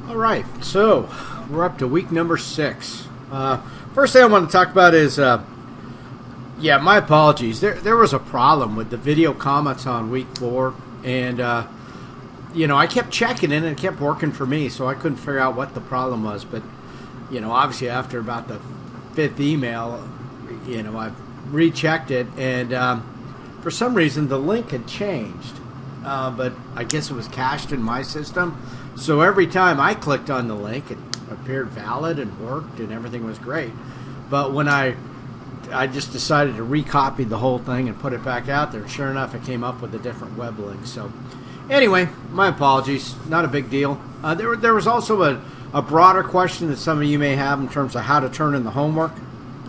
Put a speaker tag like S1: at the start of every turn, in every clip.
S1: All right, so we're up to week number 6. First thing I want to talk about is, my apologies. There was a problem with the video comments on week 4, and I kept checking it and it kept working for me, so I couldn't figure out what the problem was. But obviously after about the 5th email, I've rechecked it, and for some reason the link had changed, but I guess it was cached in my system. So every time I clicked on the link, it appeared valid and worked and everything was great. But when I just decided to recopy the whole thing and put it back out there, sure enough, it came up with a different web link. So anyway, my apologies. Not a big deal. There was also a broader question that some of you may have in terms of how to turn in the homework.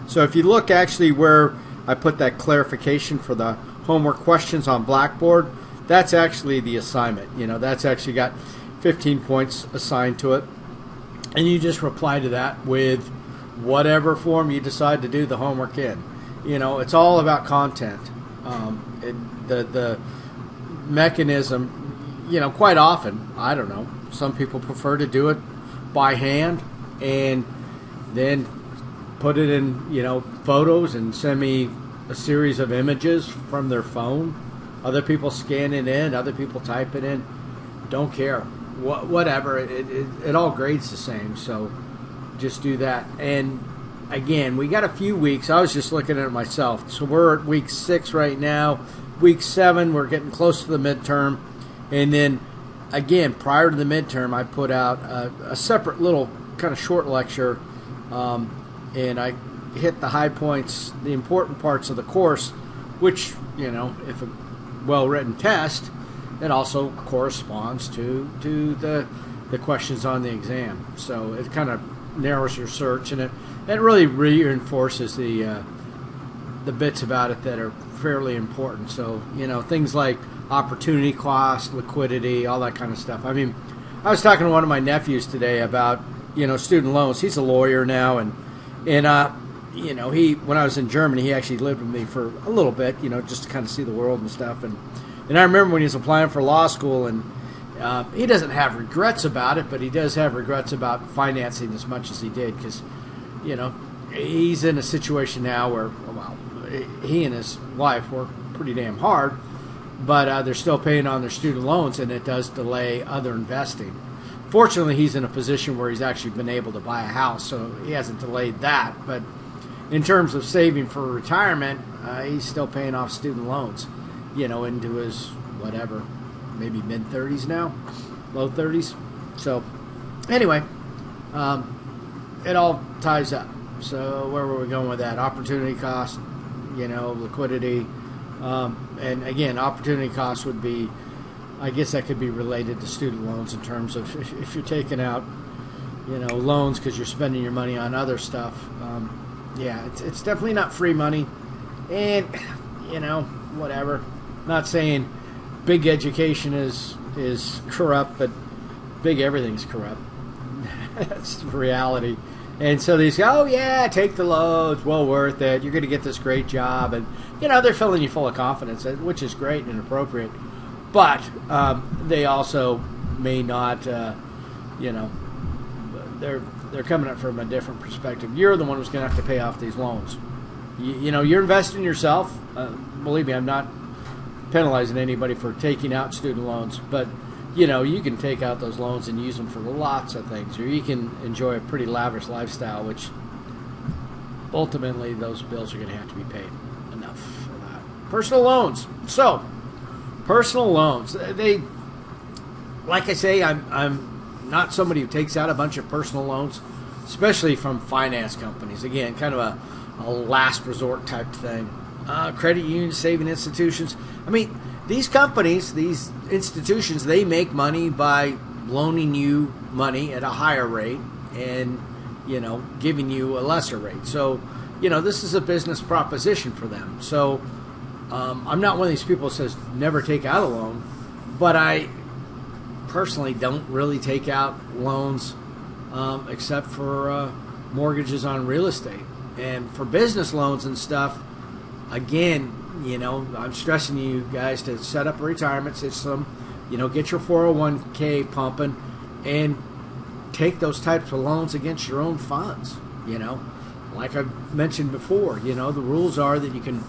S1: So if you look actually where I put that clarification for the homework questions on Blackboard, that's actually the assignment. That's actually got 15 points assigned to it, and you just reply to that with whatever form you decide to do the homework in. It's all about content. The mechanism, quite often, I don't know, some people prefer to do it by hand and then put it in photos and send me a series of images from their phone. Other people scan it in, other people type it in. Don't care. Whatever, it all grades the same, so just do that. And again, we got a few weeks. I was just looking at it myself. So we're at week 6 right now. Week 7, we're getting close to the midterm. And then again, prior to the midterm, I put out a separate little kind of short lecture, and I hit the high points, the important parts of the course, which, if a well-written test, it also corresponds to the questions on the exam. So it kind of narrows your search, and it really reinforces the bits about it that are fairly important. So, things like opportunity cost, liquidity, all that kind of stuff. I mean, I was talking to one of my nephews today about, student loans. He's a lawyer now, and he, when I was in Germany, he actually lived with me for a little bit, just to kind of see the world and stuff. And I remember when he was applying for law school, and he doesn't have regrets about it, but he does have regrets about financing as much as he did, because, he's in a situation now where, well, he and his wife work pretty damn hard, but they're still paying on their student loans, and it does delay other investing. Fortunately, he's in a position where he's actually been able to buy a house, so he hasn't delayed that. But in terms of saving for retirement, he's still paying off student loans, into his, whatever, maybe mid-30s now, low 30s. So anyway, it all ties up. So where were we going with that? Opportunity cost, liquidity. And again, opportunity cost would be, I guess that could be related to student loans in terms of if you're taking out, loans because you're spending your money on other stuff. It's definitely not free money. And, whatever. Not saying big education is corrupt, but big everything's corrupt. That's the reality. And so they say, oh yeah, take the loans, well worth it, you're going to get this great job. And, they're filling you full of confidence, which is great and appropriate. But they also may not, they're coming up from a different perspective. You're the one who's going to have to pay off these loans. You're investing in yourself. Believe me, I'm not penalizing anybody for taking out student loans, but you can take out those loans and use them for lots of things, or you can enjoy a pretty lavish lifestyle, which ultimately those bills are going to have to be paid. Enough for that. Personal loans. So, personal loans. They, like I say, I'm not somebody who takes out a bunch of personal loans, especially from finance companies. Again, kind of a last resort type thing. Credit unions, saving institutions. I mean, these companies, these institutions, they make money by loaning you money at a higher rate and, giving you a lesser rate. So, this is a business proposition for them. So, I'm not one of these people that says never take out a loan, but I personally don't really take out loans except for mortgages on real estate. And for business loans and stuff, again, I'm stressing you guys to set up a retirement system, get your 401k pumping, and take those types of loans against your own funds. You know, like I've mentioned before, you know, the rules are that you can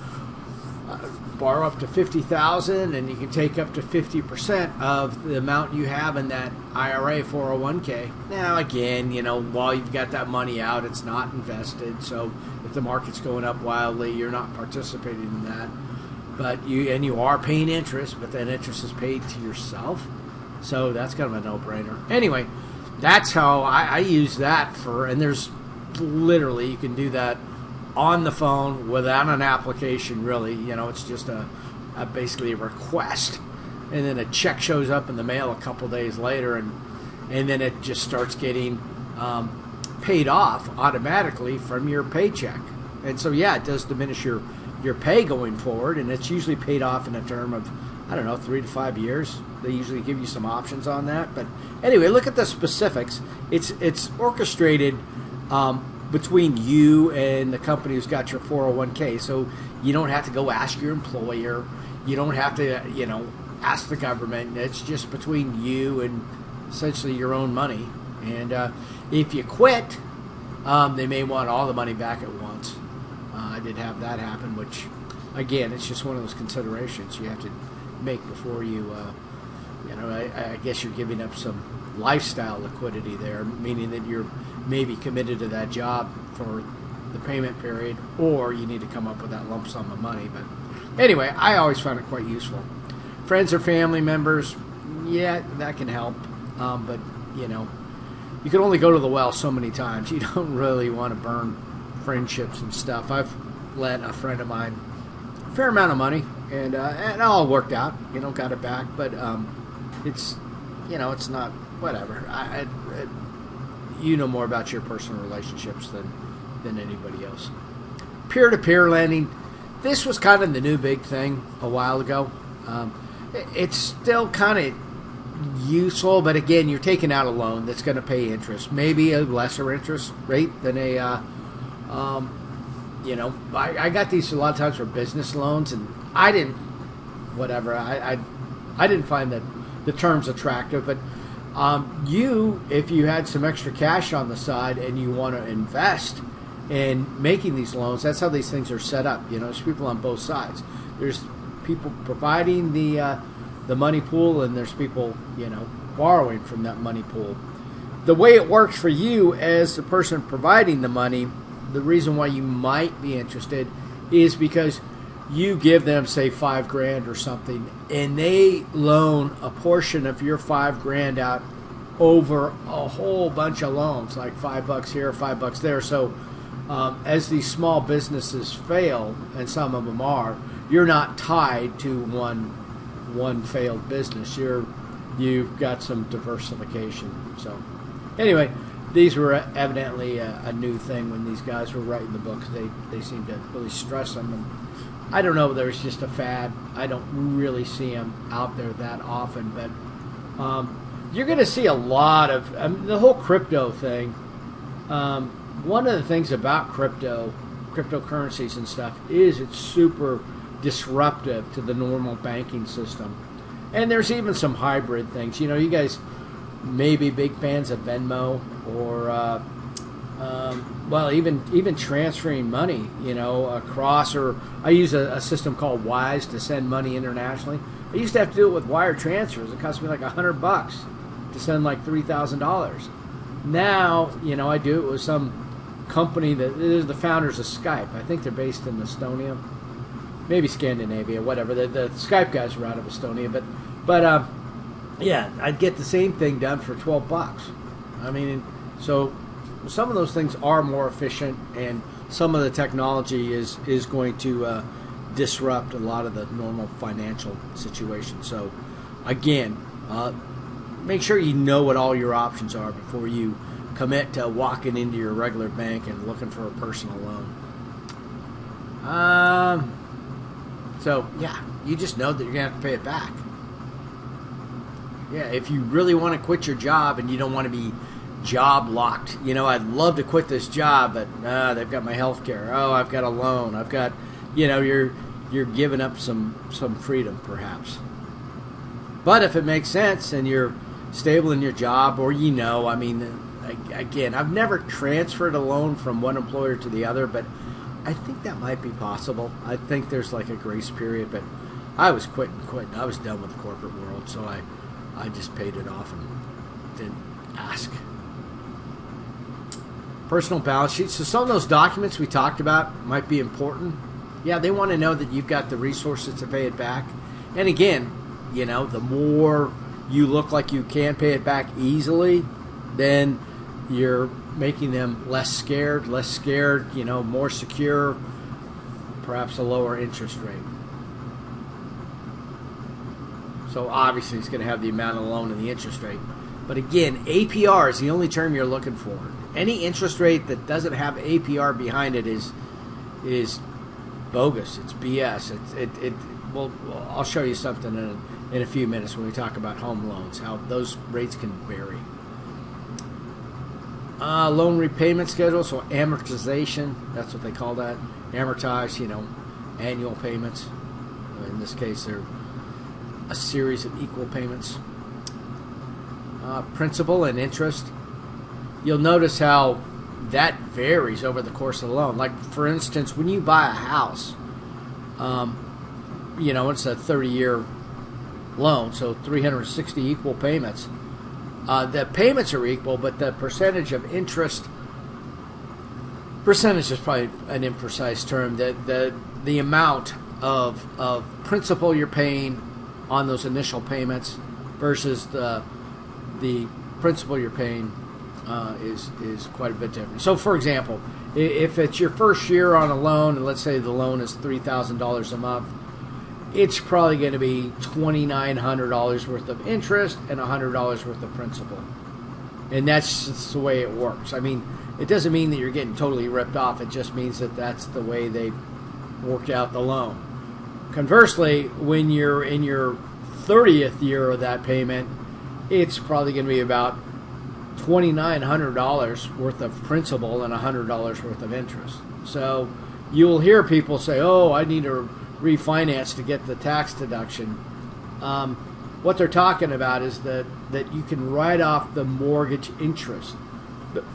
S1: borrow up to $50,000 and you can take up to 50% of the amount you have in that IRA 401k. Now, again, you know, while you've got that money out, it's not invested. So if the market's going up wildly, you're not participating in that. But you are paying interest, but that interest is paid to yourself. So that's kind of a no-brainer. Anyway, that's how I use that for, and there's literally, you can do that on the phone without an application, really. You know, it's just a basically a request, and then a check shows up in the mail a couple days later, and then it just starts getting paid off automatically from your paycheck. And so, yeah, it does diminish your pay going forward, and it's usually paid off in a term of, I don't know, 3 to 5 years. They usually give you some options on that. But anyway, look at the specifics. It's orchestrated between you and the company who's got your 401k. So you don't have to go ask your employer. You don't have to, you know, ask the government. It's just between you and essentially your own money. And if you quit, they may want all the money back at once. I did have that happen, which, again, it's just one of those considerations you have to make before you, you know, I guess you're giving up some lifestyle liquidity there, meaning that you're maybe committed to that job for the payment period, or you need to come up with that lump sum of money. But anyway, I always found it quite useful. Friends or family members, yeah, that can help. But, you know, you can only go to the well so many times. You don't really want to burn friendships and stuff. I've lent a friend of mine a fair amount of money, and it all worked out. You know, got it back. But it's, you know, it's not, whatever. You know more about your personal relationships than anybody else. Peer-to-peer lending. This was kind of the new big thing a while ago. It's still kind of useful, but again, you're taking out a loan that's going to pay interest, maybe a lesser interest rate than a, you know, I got these a lot of times for business loans, and I didn't find that the terms attractive, but if you had some extra cash on the side and you want to invest in making these loans, that's how these things are set up. You know, there's people on both sides. There's people providing the money pool, and there's people, you know, borrowing from that money pool. The way it works for you as the person providing the money, the reason why you might be interested is because you give them, say, $5,000 or something, and they loan a portion of your $5,000 out over a whole bunch of loans, like $5 here, $5 there. So as these small businesses fail, and some of them are, you're not tied to one failed business. You've got some diversification. So anyway, these were evidently a new thing when these guys were writing the books. They seemed to really stress them. And I don't know if there's just a fad. I don't really see them out there that often. But you're going to see a lot of the whole crypto thing. One of the things about cryptocurrencies and stuff is it's super disruptive to the normal banking system. And there's even some hybrid things. You know, you guys may be big fans of Venmo or, well, even transferring money, you know, across, or I use a system called Wise to send money internationally. I used to have to do it with wire transfers. It cost me like $100 to send like $3,000. Now, you know, I do it with some company that is the founders of Skype. I think they're based in Estonia, maybe Scandinavia, whatever. The Skype guys are out of Estonia, but yeah, I'd get the same thing done for $12. I mean, so some of those things are more efficient, and some of the technology is going to disrupt a lot of the normal financial situations. So again, make sure you know what all your options are before you commit to walking into your regular bank and looking for a personal loan. So yeah, you just know that you're gonna have to pay it back. Yeah, if you really want to quit your job and you don't want to be job locked, you know, I'd love to quit this job, but they've got my health care. Oh, I've got a loan. I've got, you know, you're giving up some freedom perhaps. But if it makes sense and you're stable in your job, or, you know, I mean, again, I've never transferred a loan from one employer to the other, but I think that might be possible. I think there's like a grace period, but I was quitting. I was done with the corporate world, so I just paid it off and didn't ask. Personal balance sheets. So some of those documents we talked about might be important. Yeah, they want to know that you've got the resources to pay it back. And again, the more you look like you can pay it back easily, then you're making them less scared, more secure, perhaps a lower interest rate. So obviously it's going to have the amount of the loan and the interest rate. But again, APR is the only term you're looking for. Any interest rate that doesn't have APR behind it is bogus. It's BS. Well, I'll show you something in a few minutes when we talk about home loans, how those rates can vary. Loan repayment schedule, so amortization, that's what they call that. Amortize, annual payments. In this case, they're a series of equal payments. Principal and interest. You'll notice how that varies over the course of the loan. Like, for instance, when you buy a house, it's a 30-year loan, so 360 equal payments. The payments are equal, but the percentage of interest, percentage is probably an imprecise term, the amount of principal you're paying on those initial payments versus the principal you're paying is quite a bit different. So, for example, if it's your first year on a loan, and let's say the loan is $3,000 a month, it's probably going to be $2,900 worth of interest and $100 worth of principal. And that's just the way it works. I mean, it doesn't mean that you're getting totally ripped off. It just means that that's the way they worked out the loan. Conversely, when you're in your 30th year of that payment, it's probably going to be about $2,900 worth of principal and $100 worth of interest. So you'll hear people say, oh, I need to refinance to get the tax deduction. What they're talking about is that you can write off the mortgage interest. The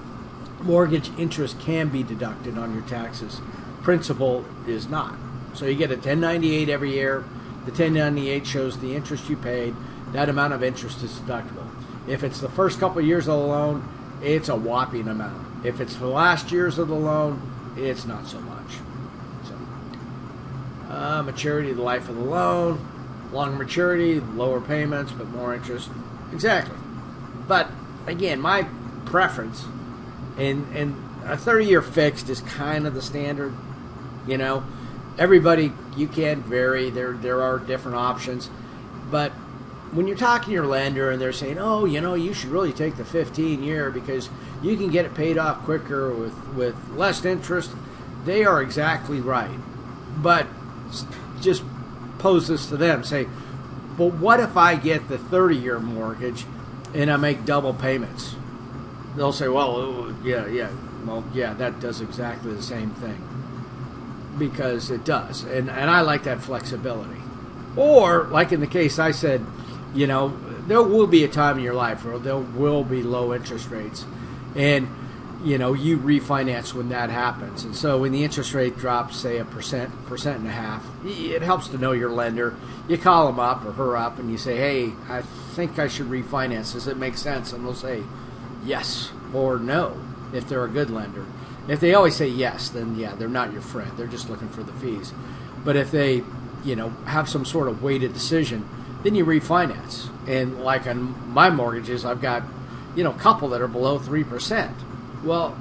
S1: mortgage interest can be deducted on your taxes. Principal is not. So you get a 1098 every year. The 1098 shows the interest you paid. That amount of interest is deductible. If it's the first couple of years of the loan, it's a whopping amount. If it's the last years of the loan, it's not so much. So, maturity, the life of the loan, longer maturity, lower payments, but more interest. Exactly. But again, my preference, and a 30-year fixed is kind of the standard. Everybody, you can vary. There are different options, but when you're talking to your lender and they're saying, oh, you should really take the 15-year because you can get it paid off quicker with less interest, they are exactly right. But just pose this to them. Say, but what if I get the 30-year mortgage and I make double payments? They'll say, well, yeah, that does exactly the same thing. Because it does. And I like that flexibility. Or, like in the case I said, there will be a time in your life where there will be low interest rates. And, you refinance when that happens. And so when the interest rate drops, say 1%, and a half, it helps to know your lender. You call them up or her up and you say, hey, I think I should refinance. Does it make sense? And they'll say yes or no if they're a good lender. If they always say yes, then yeah, they're not your friend. They're just looking for the fees. But if they, have some sort of weighted decision, then you refinance. And like on my mortgages, I've got, a couple that are below 3%. Well,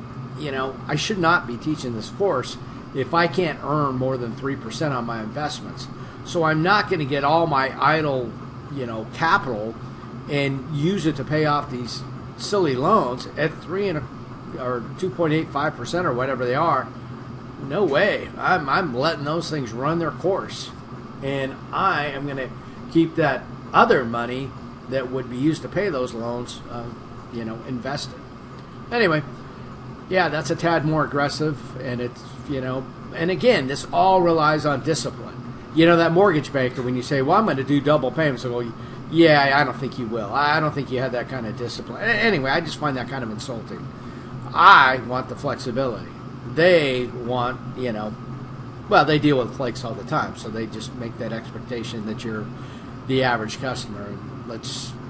S1: I should not be teaching this course if I can't earn more than 3% on my investments. So I'm not going to get all my idle, capital and use it to pay off these silly loans at 2.85% or whatever they are. No way. I'm letting those things run their course. And I am going to keep that other money that would be used to pay those loans, invested. Anyway, yeah, that's a tad more aggressive. And it's, and again, this all relies on discipline. That mortgage banker, when you say, well, I'm going to do double payments, well, Yeah, I don't think you will. I don't think you have that kind of discipline. Anyway, I just find that kind of insulting. I want the flexibility. They want, well, they deal with flakes all the time, so they just make that expectation that you're the average customer.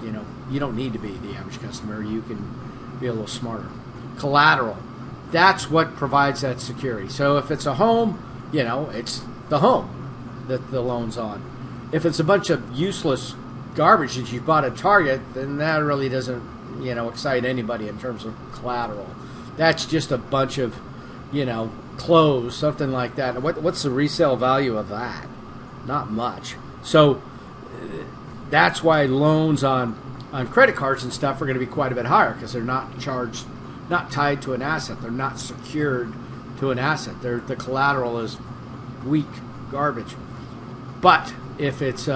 S1: You don't need to be the average customer. You can be a little smarter. Collateral. That's what provides that security. So if it's a home, it's the home that the loan's on. If it's a bunch of useless garbage that you bought at Target, then that really doesn't, excite anybody in terms of collateral. That's just a bunch of, clothes, something like that. What's the resale value of that? Not much. So that's why loans on credit cards and stuff are going to be quite a bit higher, because they're not tied to an asset. They're not secured to an asset. The collateral is weak garbage. But if it's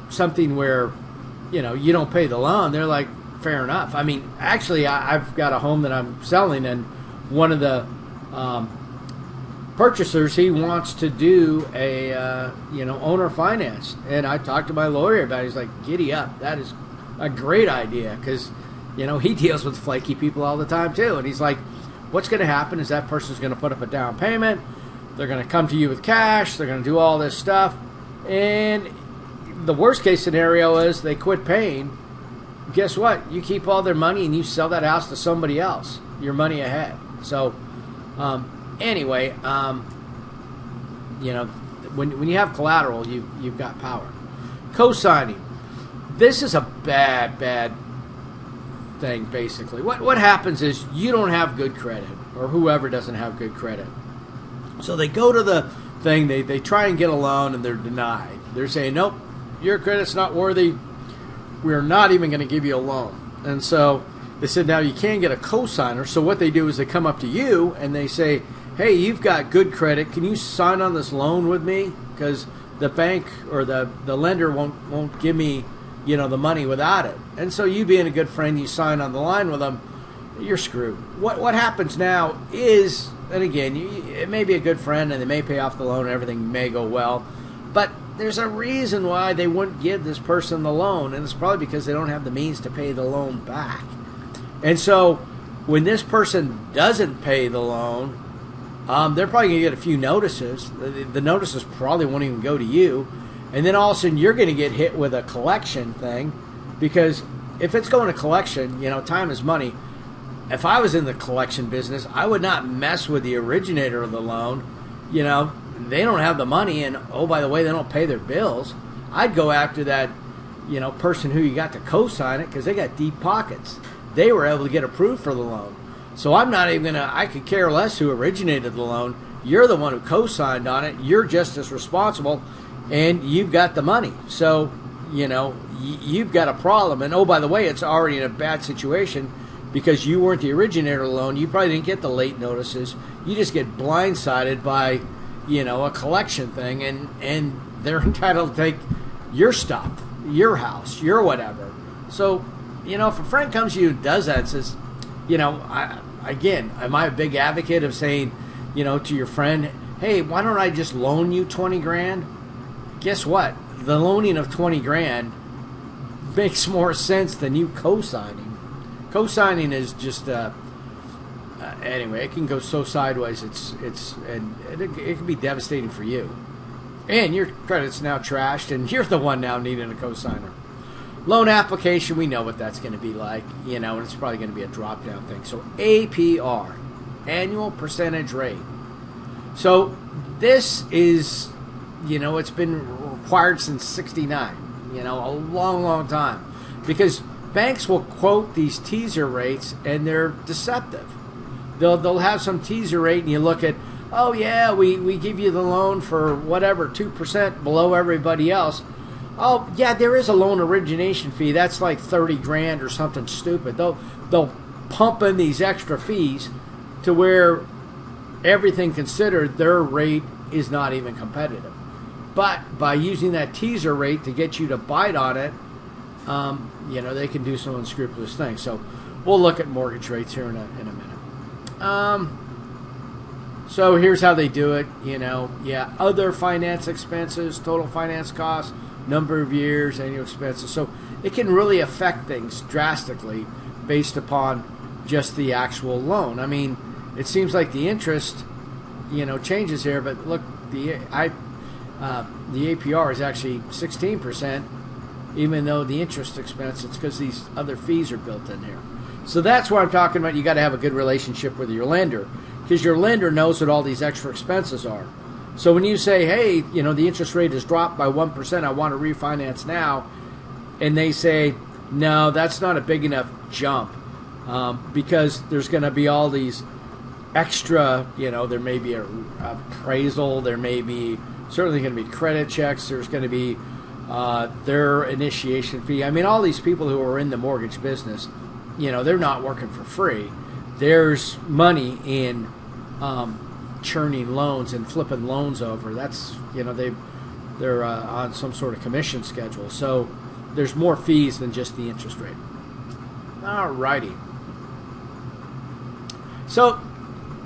S1: something where you don't pay the loan, they're like, fair enough. I mean, actually, I've got a home that I'm selling, and one of the purchasers, he wants to do a owner finance, and I talked to my lawyer about it. He's like, giddy up, that is a great idea, because he deals with flaky people all the time too. And he's like, what's going to happen is that person's going to put up a down payment, they're going to come to you with cash, they're going to do all this stuff, and the worst case scenario is they quit paying. Guess what? You keep all their money and you sell that house to somebody else. Your money ahead. So anyway, when you have collateral, you've got power. Co-signing. This is a bad thing, basically. What happens is you don't have good credit, or whoever doesn't have good credit. So they go to the thing, they try and get a loan, and they're denied. They're saying, nope, your credit's not worthy. We're not even going to give you a loan. And so they said, now you can get a co-signer. So what they do is they come up to you and they say, hey, you've got good credit. Can you sign on this loan with me? Because the bank or the lender won't give me, the money without it. And so you being a good friend, you sign on the line with them, you're screwed. What happens now is, and again, it may be a good friend and they may pay off the loan and everything may go well, but there's a reason why they wouldn't give this person the loan, and it's probably because they don't have the means to pay the loan back. And so when this person doesn't pay the loan, they're probably going to get a few notices. The notices probably won't even go to you. And then all of a sudden you're going to get hit with a collection thing, because if it's going to collection, time is money. If I was in the collection business, I would not mess with the originator of the loan. They don't have the money, and oh, by the way, they don't pay their bills. I'd go after that, person who you got to co-sign it, because they got deep pockets. They were able to get approved for the loan. So I'm not even I could care less who originated the loan. You're the one who co-signed on it. You're just as responsible, and you've got the money. So, you've got a problem. And oh, by the way, it's already in a bad situation, because you weren't the originator of the loan. You probably didn't get the late notices. You just get blindsided by a collection thing, and they're entitled to take your stuff, your house, your whatever. So, if a friend comes to you and does that and says, am I a big advocate of saying, to your friend, hey, why don't I just loan you 20 grand? Guess what? The loaning of 20 grand makes more sense than you co-signing. Co-signing is just, anyway, it can go so sideways. It can be devastating for you, and your credit's now trashed, and you're the one now needing a cosigner. Loan application, we know what that's going to be like, and it's probably going to be a drop down thing. So APR, annual percentage rate. So this is, it's been required since '69. A long time, because banks will quote these teaser rates, and they're deceptive. They'll have some teaser rate, and you look at, oh yeah, we give you the loan for whatever, 2% below everybody else. Oh yeah, there is a loan origination fee. That's like 30 grand or something stupid. They'll pump in these extra fees to where everything considered, their rate is not even competitive. But by using that teaser rate to get you to bite on it, they can do some unscrupulous things. So we'll look at mortgage rates here in a minute. So here's how they do it. Other finance expenses, total finance costs, number of years, annual expenses. So it can really affect things drastically based upon just the actual loan. I mean, it seems like the interest, changes here, but look, the APR is actually 16%, even though the interest expense, it's because these other fees are built in here. So that's why I'm talking about you got to have a good relationship with your lender, because your lender knows what all these extra expenses are. So when you say, hey, the interest rate has dropped by 1%, I want to refinance now, and they say, no, that's not a big enough jump, because there's going to be all these extra, there may be a appraisal, there may be certainly going to be credit checks, there's going to be their initiation fee. I mean, all these people who are in the mortgage business, they're not working for free. There's money in churning loans and flipping loans over. That's, they're on some sort of commission schedule. So there's more fees than just the interest rate. All righty. So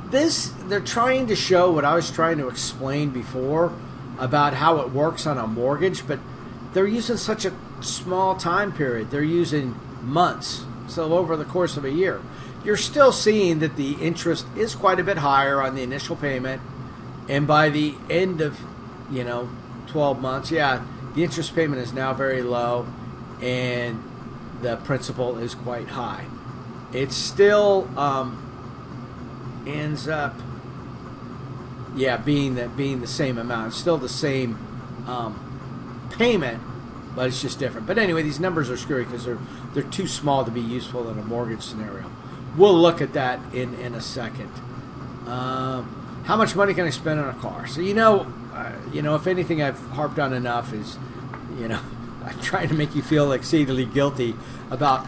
S1: they're trying to show what I was trying to explain before about how it works on a mortgage, but they're using such a small time period. They're using months. So over the course of a year, you're still seeing that the interest is quite a bit higher on the initial payment, and by the end of 12 months, the interest payment is now very low and the principal is quite high. It still ends up being the same amount. It's still the same payment, but it's just different. But anyway, these numbers are screwy because they're too small to be useful in a mortgage scenario. We'll look at that in a second. How much money can I spend on a car? So if anything I've harped on enough is, I'm trying to make you feel exceedingly guilty about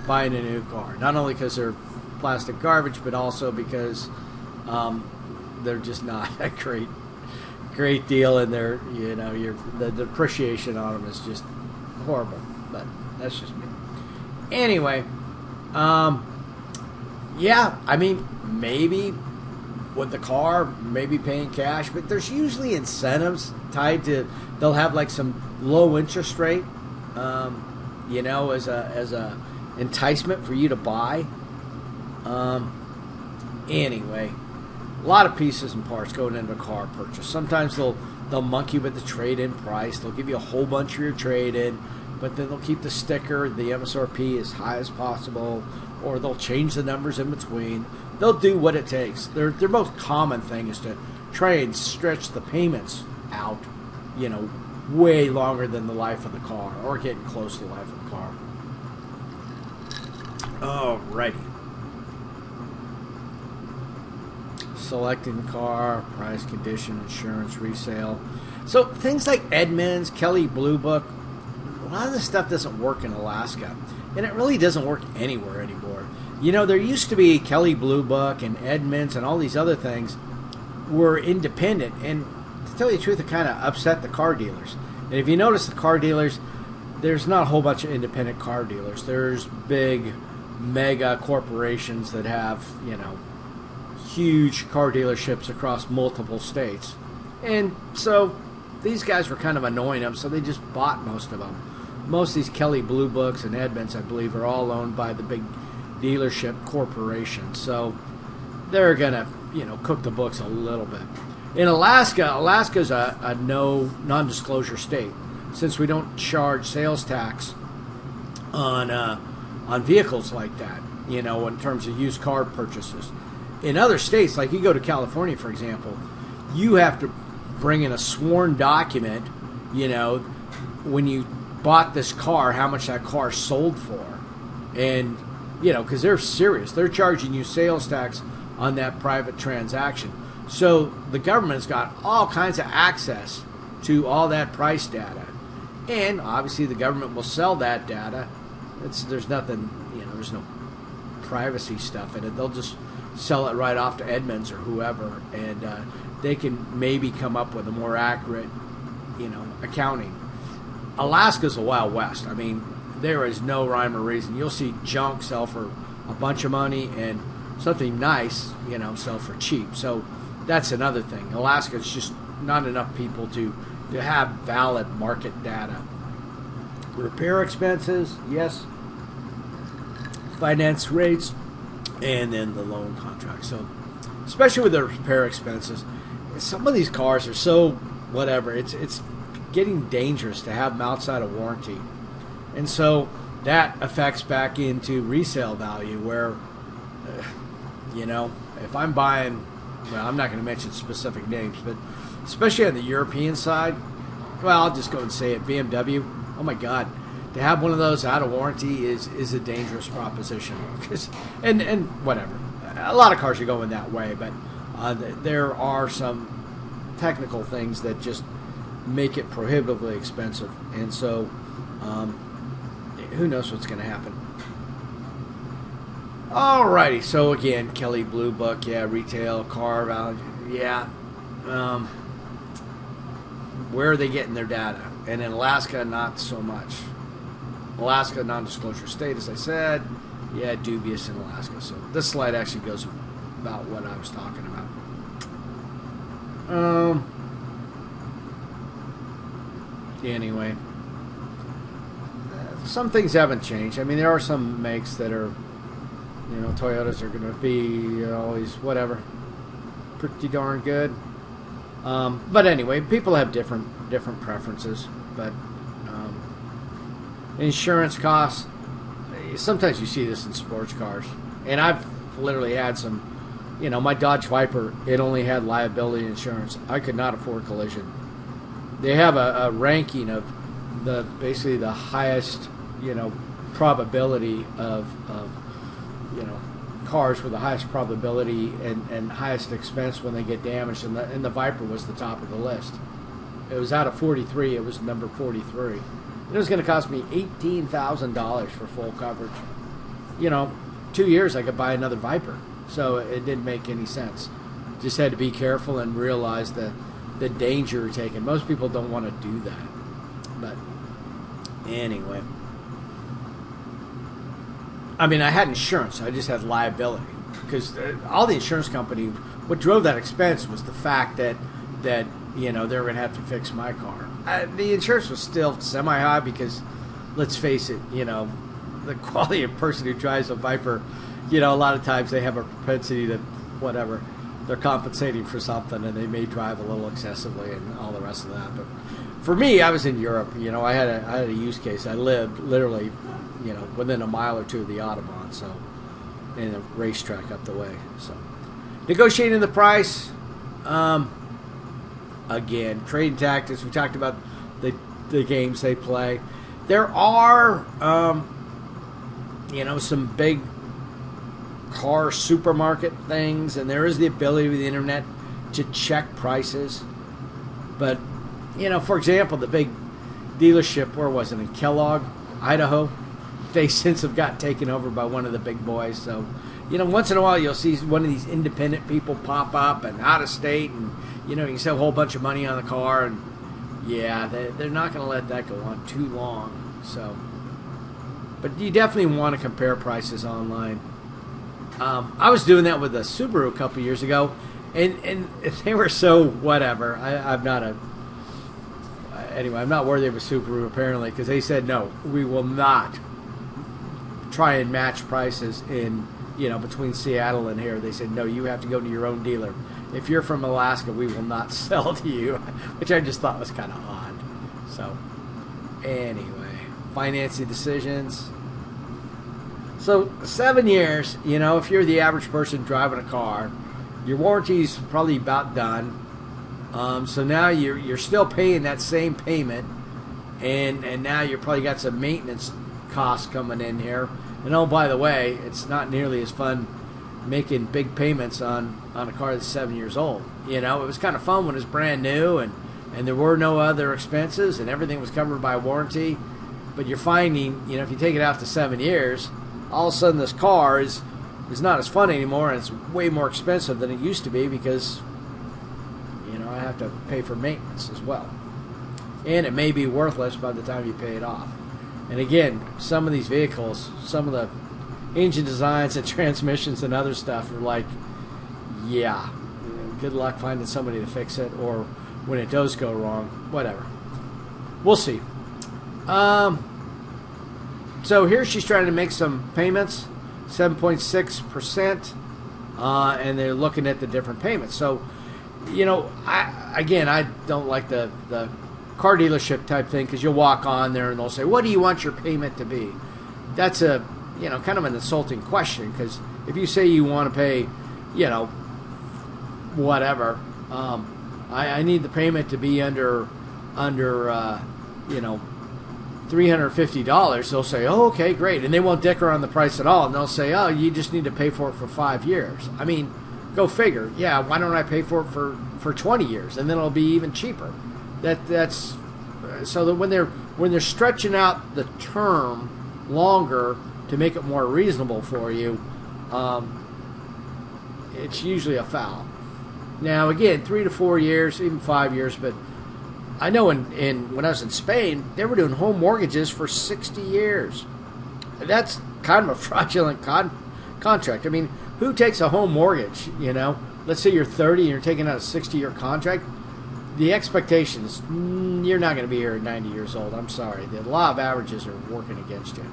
S1: buying a new car. Not only because they're plastic garbage, but also because they're just not a great deal, and they're the depreciation on them is just horrible. But that's just me. Anyway, I mean, maybe with the car, maybe paying cash, but there's usually incentives tied to. They'll have like some low interest rate, as a enticement for you to buy. Anyway, a lot of pieces and parts going into a car purchase. Sometimes they'll monkey with the trade-in price. They'll give you a whole bunch of your trade-in, but then they'll keep the sticker, the MSRP, as high as possible, or they'll change the numbers in between. They'll do what it takes. Their most common thing is to try and stretch the payments out, way longer than the life of the car, or getting close to the life of the car. Alrighty. Selecting the car, price, condition, insurance, resale. So things like Edmunds, Kelley Blue Book, a lot of this stuff doesn't work in Alaska, and it really doesn't work anywhere anymore. There used to be Kelley Blue Book and Edmunds and all these other things were independent, and to tell you the truth, it kind of upset the car dealers. And if you notice, the car dealers, there's not a whole bunch of independent car dealers. There's big, mega corporations that have, huge car dealerships across multiple states. And so these guys were kind of annoying them, so they just bought most of them. Most of these Kelley Blue Books and Edmunds, I believe, are all owned by the big dealership corporations. So they're going to, cook the books a little bit. In Alaska's a non-disclosure state, since we don't charge sales tax on vehicles like that, in terms of used car purchases. In other states, like you go to California, for example, you have to bring in a sworn document, when you bought this car, how much that car sold for. And, because they're serious. They're charging you sales tax on that private transaction. So the government's got all kinds of access to all that price data. And obviously the government will sell that data. There's nothing, there's no privacy stuff in it. They'll just sell it right off to Edmunds or whoever, and they can maybe come up with a more accurate, accounting. Alaska's a Wild West. I mean, there is no rhyme or reason. You'll see junk sell for a bunch of money and something nice, sell for cheap. So that's another thing. Alaska's just not enough people to to have valid market data. Repair expenses, yes. Finance rates, and then the loan contract. So, especially with the repair expenses, some of these cars are so whatever. It's getting dangerous to have them outside of warranty, and so that affects back into resale value. Where, if I'm buying, well, I'm not going to mention specific names, but especially on the European side, well, I'll just go and say it. BMW. Oh my God. To have one of those out of warranty is a dangerous proposition. and whatever. A lot of cars are going that way, but there are some technical things that just make it prohibitively expensive. And so, who knows what's going to happen. Alrighty, so again, Kelley Blue Book, yeah, retail, car value, yeah. Where are they getting their data? And in Alaska, not so much. Alaska, non-disclosure state, as I said. Yeah, dubious in Alaska. So this slide actually goes about what I was talking about. Anyway. Some things haven't changed. I mean, there are some makes that are, Toyotas are going to be always whatever. Pretty darn good. But anyway, people have different preferences. But insurance costs, sometimes you see this in sports cars. And I've literally had some, my Dodge Viper, it only had liability insurance. I could not afford collision. They have a ranking of basically the highest, probability of cars with the highest probability and highest expense when they get damaged. And the Viper was the top of the list. It was out of 43. It was number 43. It was going to cost me $18,000 for full coverage. 2 years I could buy another Viper. So it didn't make any sense. Just had to be careful and realize the danger you're taking. Most people don't want to do that. But anyway. I mean, I had insurance. I just had liability. Because all the insurance company, what drove that expense was the fact that they were going to have to fix my car. The insurance was still semi-high because, let's face it, the quality of person who drives a Viper, a lot of times they have a propensity to whatever. They're compensating for something and they may drive a little excessively and all the rest of that. But for me, I was in Europe. I had a use case. I lived literally, within a mile or two of the Audubon, so, and a racetrack up the way. So, negotiating the price. Again, trading tactics. We talked about the games they play. There are, some big car supermarket things, and there is the ability with the internet to check prices. But, for example, the big dealership, where was it, in Kellogg, Idaho? They since have got taken over by one of the big boys. So, once in a while you'll see one of these independent people pop up and out of state, and you can sell a whole bunch of money on the car, and yeah, they're not going to let that go on too long. So, but you definitely want to compare prices online. I was doing that with a Subaru a couple years ago, and they were so whatever. I'm not worthy of a Subaru apparently, because they said no, we will not try and match prices in between Seattle and here. They said no, you have to go to your own dealer. If you're from Alaska, we will not sell to you, which I just thought was kind of odd. So, anyway, financing decisions. So, 7 years, if you're the average person driving a car, your warranty's probably about done. So now you're still paying that same payment, and now you probably got some maintenance costs coming in here. And oh, by the way, it's not nearly as fun making big payments on a car that's 7 years old. It was kind of fun when it was brand new and there were no other expenses and everything was covered by warranty. But you're finding, if you take it out to 7 years, all of a sudden this car is not as fun anymore, and it's way more expensive than it used to be because, I have to pay for maintenance as well. And it may be worthless by the time you pay it off. And again, some of these vehicles, some of the engine designs and transmissions and other stuff are like, yeah, good luck finding somebody to fix it, or when it does go wrong. Whatever. We'll see. So here she's trying to make some payments, 7.6%, and they're looking at the different payments. So, I don't like the car dealership type thing, because you'll walk on there and they'll say, what do you want your payment to be? That's a, kind of an insulting question, because if you say you want to pay, whatever, I need the payment to be under $350, they'll say, oh, okay, great. And they won't dicker on the price at all. And they'll say, oh, you just need to pay for it for 5 years. I mean, go figure. Yeah, why don't I pay for it for 20 years? And then it'll be even cheaper. That's so that when they're stretching out the term longer to make it more reasonable for you, it's usually a foul. Now, again, 3 to 4 years, even 5 years, but I know when I was in Spain, they were doing home mortgages for 60 years. That's kind of a fraudulent contract. I mean, who takes a home mortgage, Let's say you're 30 and you're taking out a 60-year contract. The expectation is you're not going to be here at 90 years old. I'm sorry. The law of averages are working against you.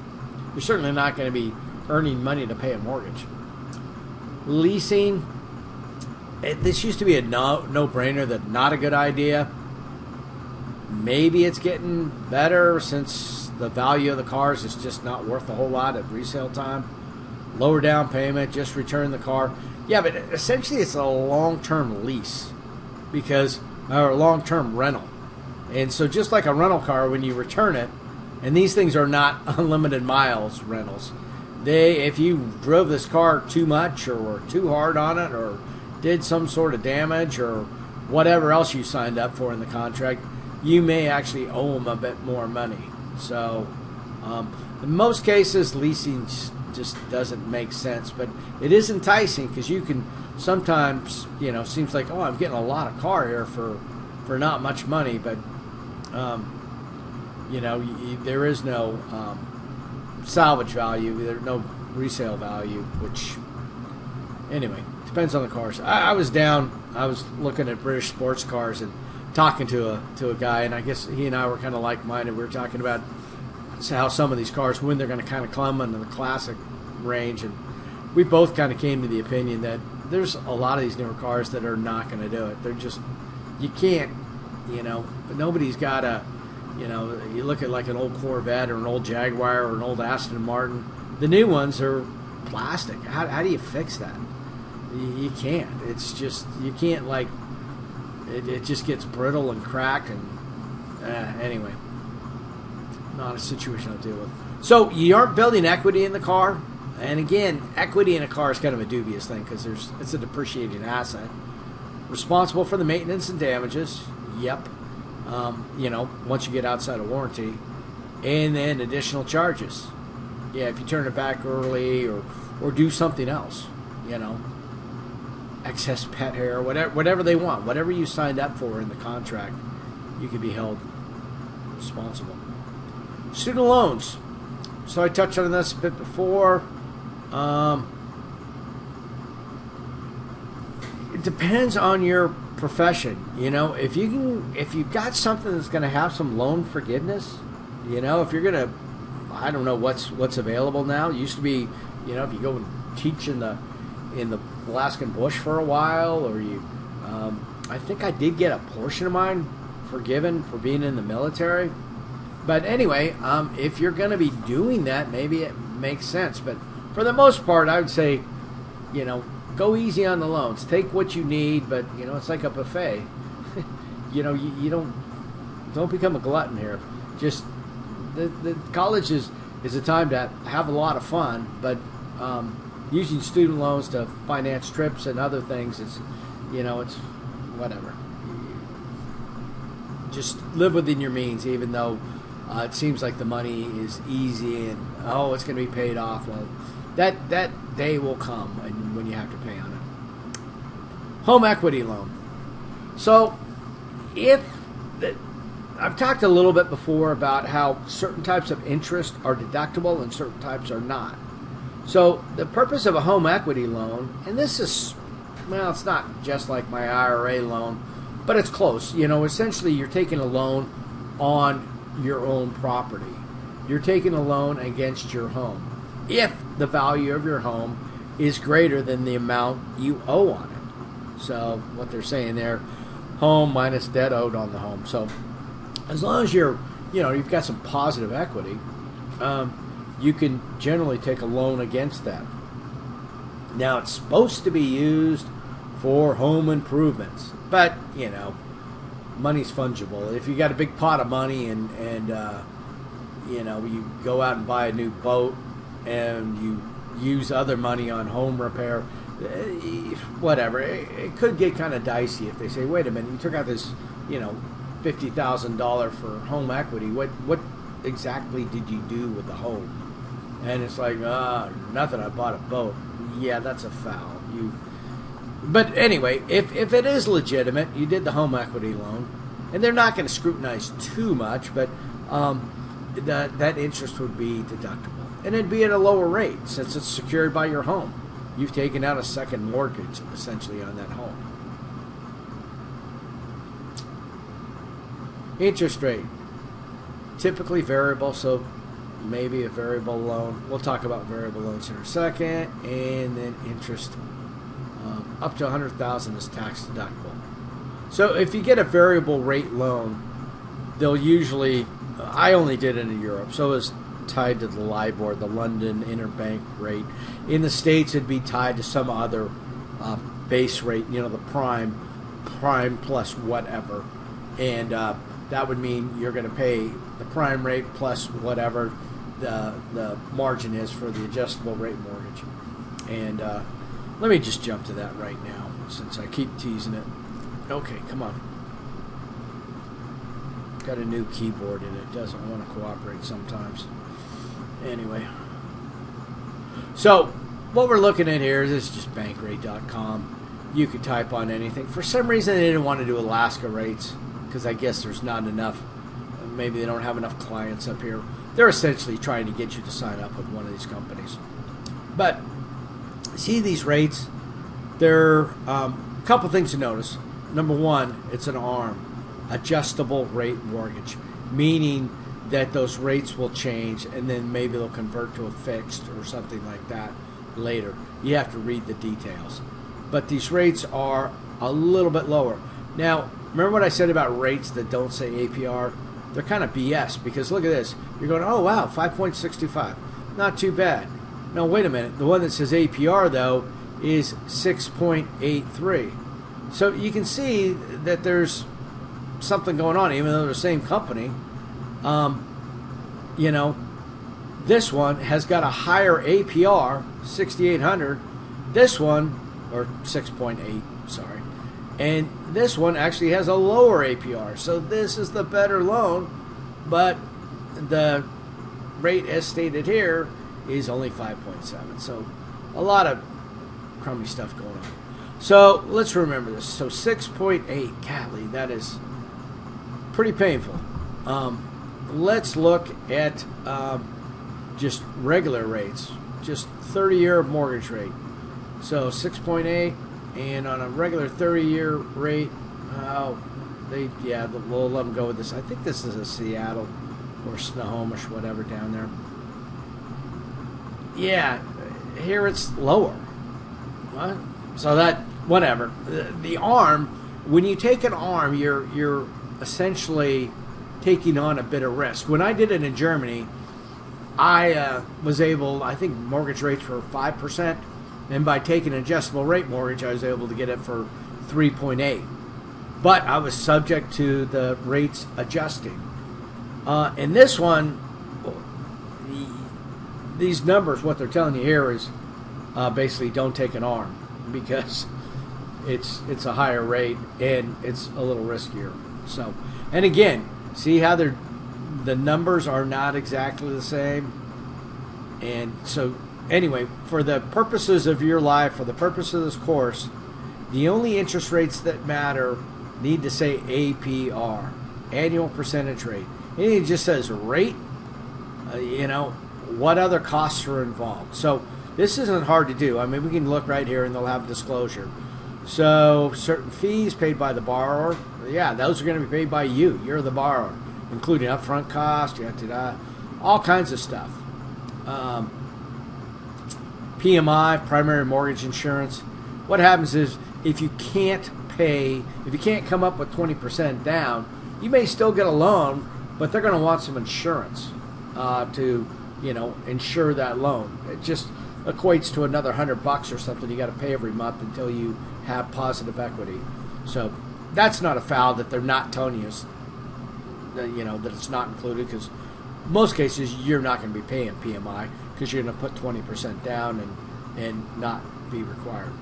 S1: You're certainly not going to be earning money to pay a mortgage. Leasing, this used to be a no-brainer, that not a good idea. Maybe it's getting better since the value of the cars is just not worth a whole lot at resale time. Lower down payment, just return the car. Yeah, but essentially it's a long-term lease, or a long-term rental. And so just like a rental car, when you return it, and these things are not unlimited miles rentals, if you drove this car too much or were too hard on it or did some sort of damage or whatever else you signed up for in the contract, you may actually owe them a bit more money. So in most cases, leasing just doesn't make sense, but it is enticing, because you can sometimes, seems like, oh, I'm getting a lot of car here for not much money, but there is no salvage value, there's no resale value, which, anyway, depends on the cars. I was looking at British sports cars and talking to a guy, and I guess he and I were kind of like-minded. We were talking about how some of these cars, when they're going to kind of come into the classic range, and we both kind of came to the opinion that there's a lot of these newer cars that are not going to do it. They're just, you can't, nobody's got a, you look at like an old Corvette or an old Jaguar or an old Aston Martin, the new ones are plastic. How do you fix that? You can't. It's just, you can't, like, it just gets brittle and cracked, and anyway, not a situation I'll deal with. So you aren't building equity in the car, and again, equity in a car is kind of a dubious thing, because it's a depreciating asset. Responsible for the maintenance and damages, yep. Once you get outside of warranty, and then additional charges. Yeah, if you turn it back early or do something else, excess pet hair, whatever they want, whatever you signed up for in the contract, you can be held responsible. Student loans. So I touched on this a bit before. It depends on your profession. If you've got something that's going to have some loan forgiveness, if you're going to, I don't know what's available now. It used to be, if you go and teach in the Alaskan bush for a while, or I think I did get a portion of mine forgiven for being in the military. But anyway, if you're going to be doing that, maybe it makes sense. But for the most part, I would say, go easy on the loans. Take what you need, but it's like a buffet. You don't become a glutton here. Just the college is a time to have a lot of fun, but using student loans to finance trips and other things is, it's whatever. Just live within your means, even though it seems like the money is easy and it's going to be paid off. Well, that day will come, and when you have to pay on it. Home equity loan. So, I've talked a little bit before about how certain types of interest are deductible and certain types are not. So the purpose of a home equity loan, and this is, well, it's not just like my IRA loan, but it's close. You know, essentially you're taking a loan on your own property. You're taking a loan against your home if the value of your home is greater than the amount you owe on it. So what they're saying there, home minus debt owed on the home. So as long as you've got some positive equity, you can generally take a loan against that. Now, it's supposed to be used for home improvements, but, money's fungible. If you got a big pot of money and you go out and buy a new boat and you use other money on home repair, whatever, it could get kind of dicey if they say, wait a minute, you took out this, $50,000 for home equity. What exactly did you do with the home? And it's like, nothing, I bought a boat. Yeah, that's a foul. But anyway, if it is legitimate, you did the home equity loan, and they're not going to scrutinize too much, but that interest would be deductible. And it'd be at a lower rate since it's secured by your home. You've taken out a second mortgage, essentially, on that home. Interest rate. Typically variable, so maybe a variable loan. We'll talk about variable loans in a second. And then interest up to $100,000 is tax deductible. So if you get a variable rate loan, they'll usually, I only did it in Europe, so it's tied to the LIBOR, the London Interbank Rate. In the States, it'd be tied to some other base rate, the prime plus whatever. And that would mean you're going to pay the prime rate plus whatever the margin is for the adjustable rate mortgage. And let me just jump to that right now since I keep teasing it. Okay, come on. Got a new keyboard and it doesn't want to cooperate sometimes. Anyway. So, what we're looking at here, this is just bankrate.com. You could type on anything. For some reason, they didn't want to do Alaska rates because I guess there's not enough. Maybe they don't have enough clients up here. They're essentially trying to get you to sign up with one of these companies. But see these rates, there are a couple things to notice. Number one, it's an ARM, adjustable rate mortgage, meaning that those rates will change and then maybe they'll convert to a fixed or something like that later. You have to read the details. But these rates are a little bit lower. Now, remember what I said about rates that don't say APR? They're kind of BS because look at this. You're going, oh wow, 5.625. Not too bad. No, wait a minute. The one that says APR, though, is 6.83. So you can see that there's something going on, even though they're the same company. This one has got a higher APR, 6,800. This one, or 6.8, sorry. And this one actually has a lower APR. So this is the better loan, but the rate as stated here is only 5.7. So a lot of crummy stuff going on. So let's remember this. So 6.8, golly, that is pretty painful. Let's look at just regular rates, just 30-year mortgage rate. So 6.8, and on a regular 30-year rate, we'll let them go with this. I think this is a Seattle or Snohomish, whatever down there. Yeah, here it's lower. What? So that, whatever. The ARM, when you take an ARM, you're essentially taking on a bit of risk. When I did it in Germany, I was able, I think mortgage rates were 5%, and by taking an adjustable rate mortgage, I was able to get it for 3.8. But I was subject to the rates adjusting. In this one, these numbers, what they're telling you here is basically don't take an ARM because it's a higher rate and it's a little riskier. So, and again, see how the numbers are not exactly the same. And so anyway, for the purposes of your life, for the purpose of this course, the only interest rates that matter need to say APR, annual percentage rate. It just says rate, what other costs are involved. So this isn't hard to do. I mean, we can look right here and they'll have disclosure. So certain fees paid by the borrower, yeah, those are going to be paid by you. You're the borrower, including upfront costs, all kinds of stuff. PMI, primary mortgage insurance. What happens is if you can't come up with 20% down, you may still get a loan, but they're going to want some insurance to, insure that loan. It just equates to another $100 or something you got to pay every month until you have positive equity. So that's not a foul that they're not telling you, that it's not included, because most cases you're not going to be paying PMI because you're going to put 20% down and not be required.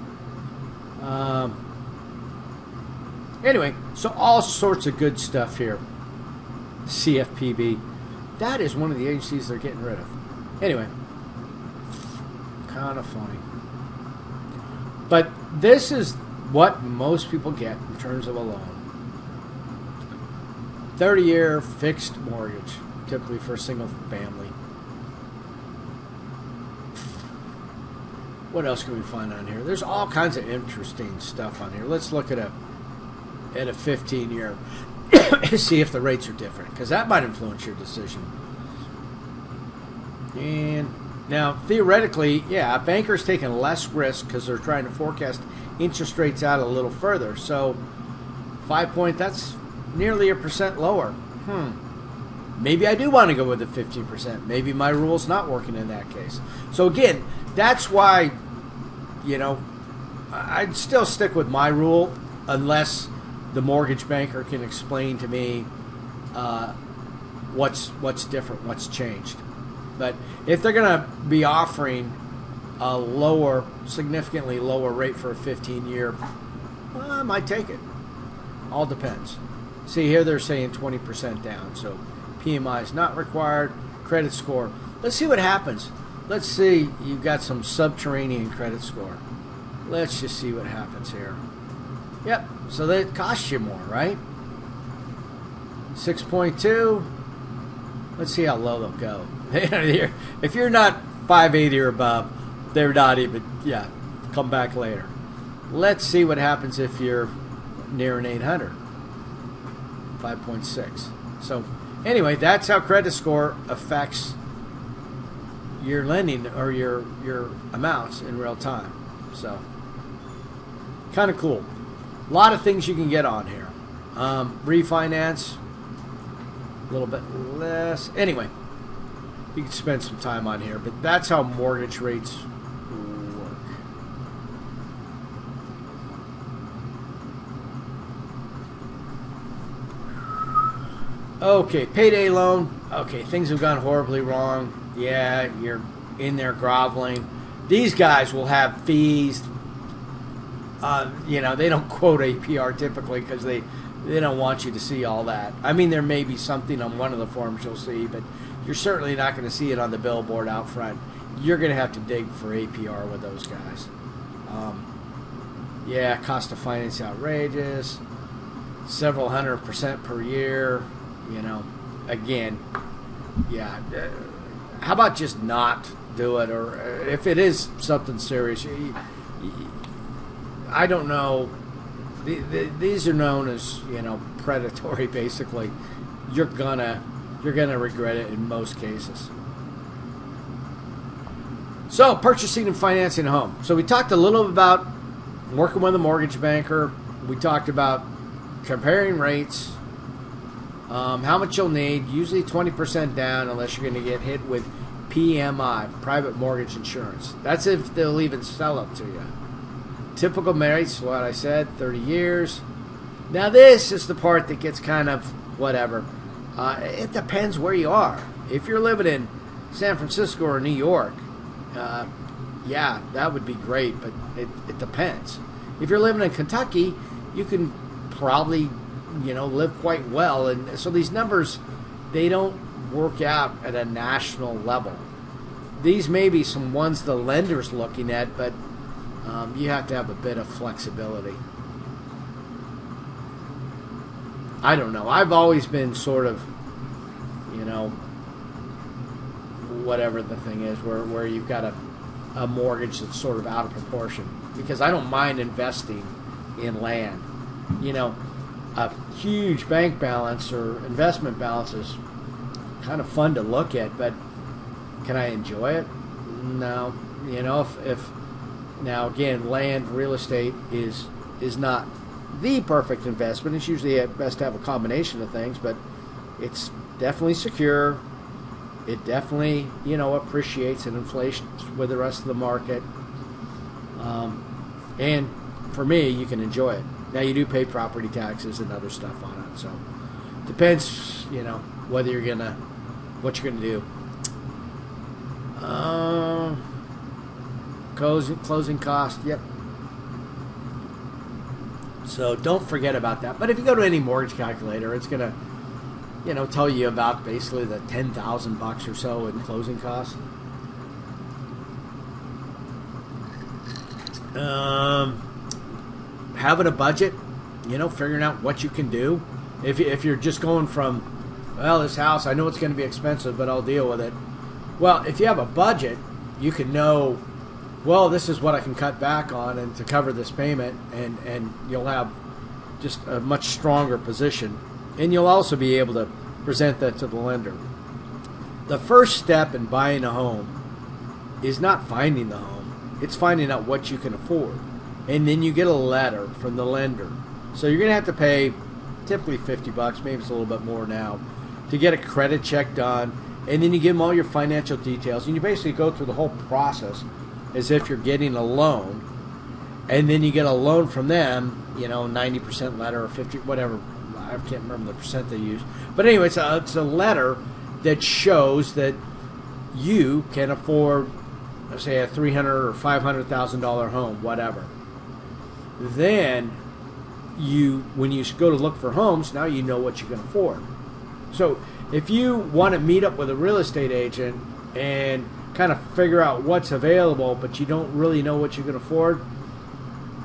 S1: Anyway, so all sorts of good stuff here. CFPB. That is one of the agencies they're getting rid of. Anyway, kind of funny. But this is what most people get in terms of a loan. 30-year fixed mortgage, typically for a single family. What else can we find on here? There's all kinds of interesting stuff on here. Let's look at a 15-year, see if the rates are different, because that might influence your decision. And now, theoretically, yeah, a banker's taking less risk because they're trying to forecast interest rates out a little further. So, 5 point, that's nearly 1% lower. Maybe I do want to go with the 15%. Maybe my rule's not working in that case. So again, that's why, I'd still stick with my rule unless the mortgage banker can explain to me what's different, what's changed. But if they're going to be offering a significantly lower rate for a 15-year, I might take it. All depends. See, here they're saying 20% down, so PMI is not required. Credit score. Let's see what happens. Let's see, you've got some subterranean credit score. Let's just see what happens here. Yep, so that costs you more, right? 6.2. Let's see how low they'll go. If you're not 580 or above, they're not even, come back later. Let's see what happens if you're near an 800. 5.6. So anyway, that's how credit score affects your lending or your amounts in real time. So kind of cool. A lot of things you can get on here. Refinance, a little bit less. Anyway, you can spend some time on here, but that's how mortgage rates work. Okay, payday loan. Okay, things have gone horribly wrong. Yeah, you're in there groveling. These guys will have fees. They don't quote APR typically because they don't want you to see all that. I mean, there may be something on one of the forms you'll see, but you're certainly not going to see it on the billboard out front. You're going to have to dig for APR with those guys. Cost of finance outrageous. Several 100% per year. Again, how about just not do it? Or if it is something serious, I don't know. These are known as predatory. Basically, you're gonna regret it in most cases. So, purchasing and financing a home. So we talked a little about working with a mortgage banker. We talked about comparing rates. How much you'll need, usually 20% down unless you're going to get hit with PMI, private mortgage insurance. That's if they'll even sell it to you. Typical rates, what I said, 30 years. Now this is the part that gets kind of whatever. It depends where you are. If you're living in San Francisco or New York, that would be great, but it depends. If you're living in Kentucky, you can probably live quite well, and so these numbers, they don't work out at a national level. These may be some ones the lender's looking at, but you have to have a bit of flexibility. I don't know. I've always been sort of, whatever the thing is, where you've got a mortgage that's sort of out of proportion, because I don't mind investing in land. You know, a huge bank balance or investment balance is kind of fun to look at, but can I enjoy it? No. You know, if now again, land, real estate is not the perfect investment. It's usually best to have a combination of things, but it's definitely secure. It definitely, you know, appreciates in inflation with the rest of the market. And for me, you can enjoy it. Now, you do pay property taxes and other stuff on it, so depends, you know, what you're gonna do. Closing cost, yep. So don't forget about that. But if you go to any mortgage calculator, it's gonna, you know, tell you about basically the $10,000 or so in closing costs. Having a budget, you know, figuring out what you can do. If you're just going from, well, this house, I know it's going to be expensive, but I'll deal with it. Well, if you have a budget, you can know, well, this is what I can cut back on and to cover this payment, and you'll have just a much stronger position. And you'll also be able to present that to the lender. The first step in buying a home is not finding the home. It's finding out what you can afford. And then you get a letter from the lender. So you're going to have to pay typically $50, maybe it's a little bit more now, to get a credit check done. And then you give them all your financial details. And you basically go through the whole process as if you're getting a loan. And then you get a loan from them, you know, 90% letter or 50, whatever. I can't remember the percent they use. But anyway, it's a letter that shows that you can afford, let's say, a $300,000 or $500,000 home, whatever. Then when you go to look for homes, now you know what you can afford. So if you want to meet up with a real estate agent and kind of figure out what's available, but you don't really know what you can afford,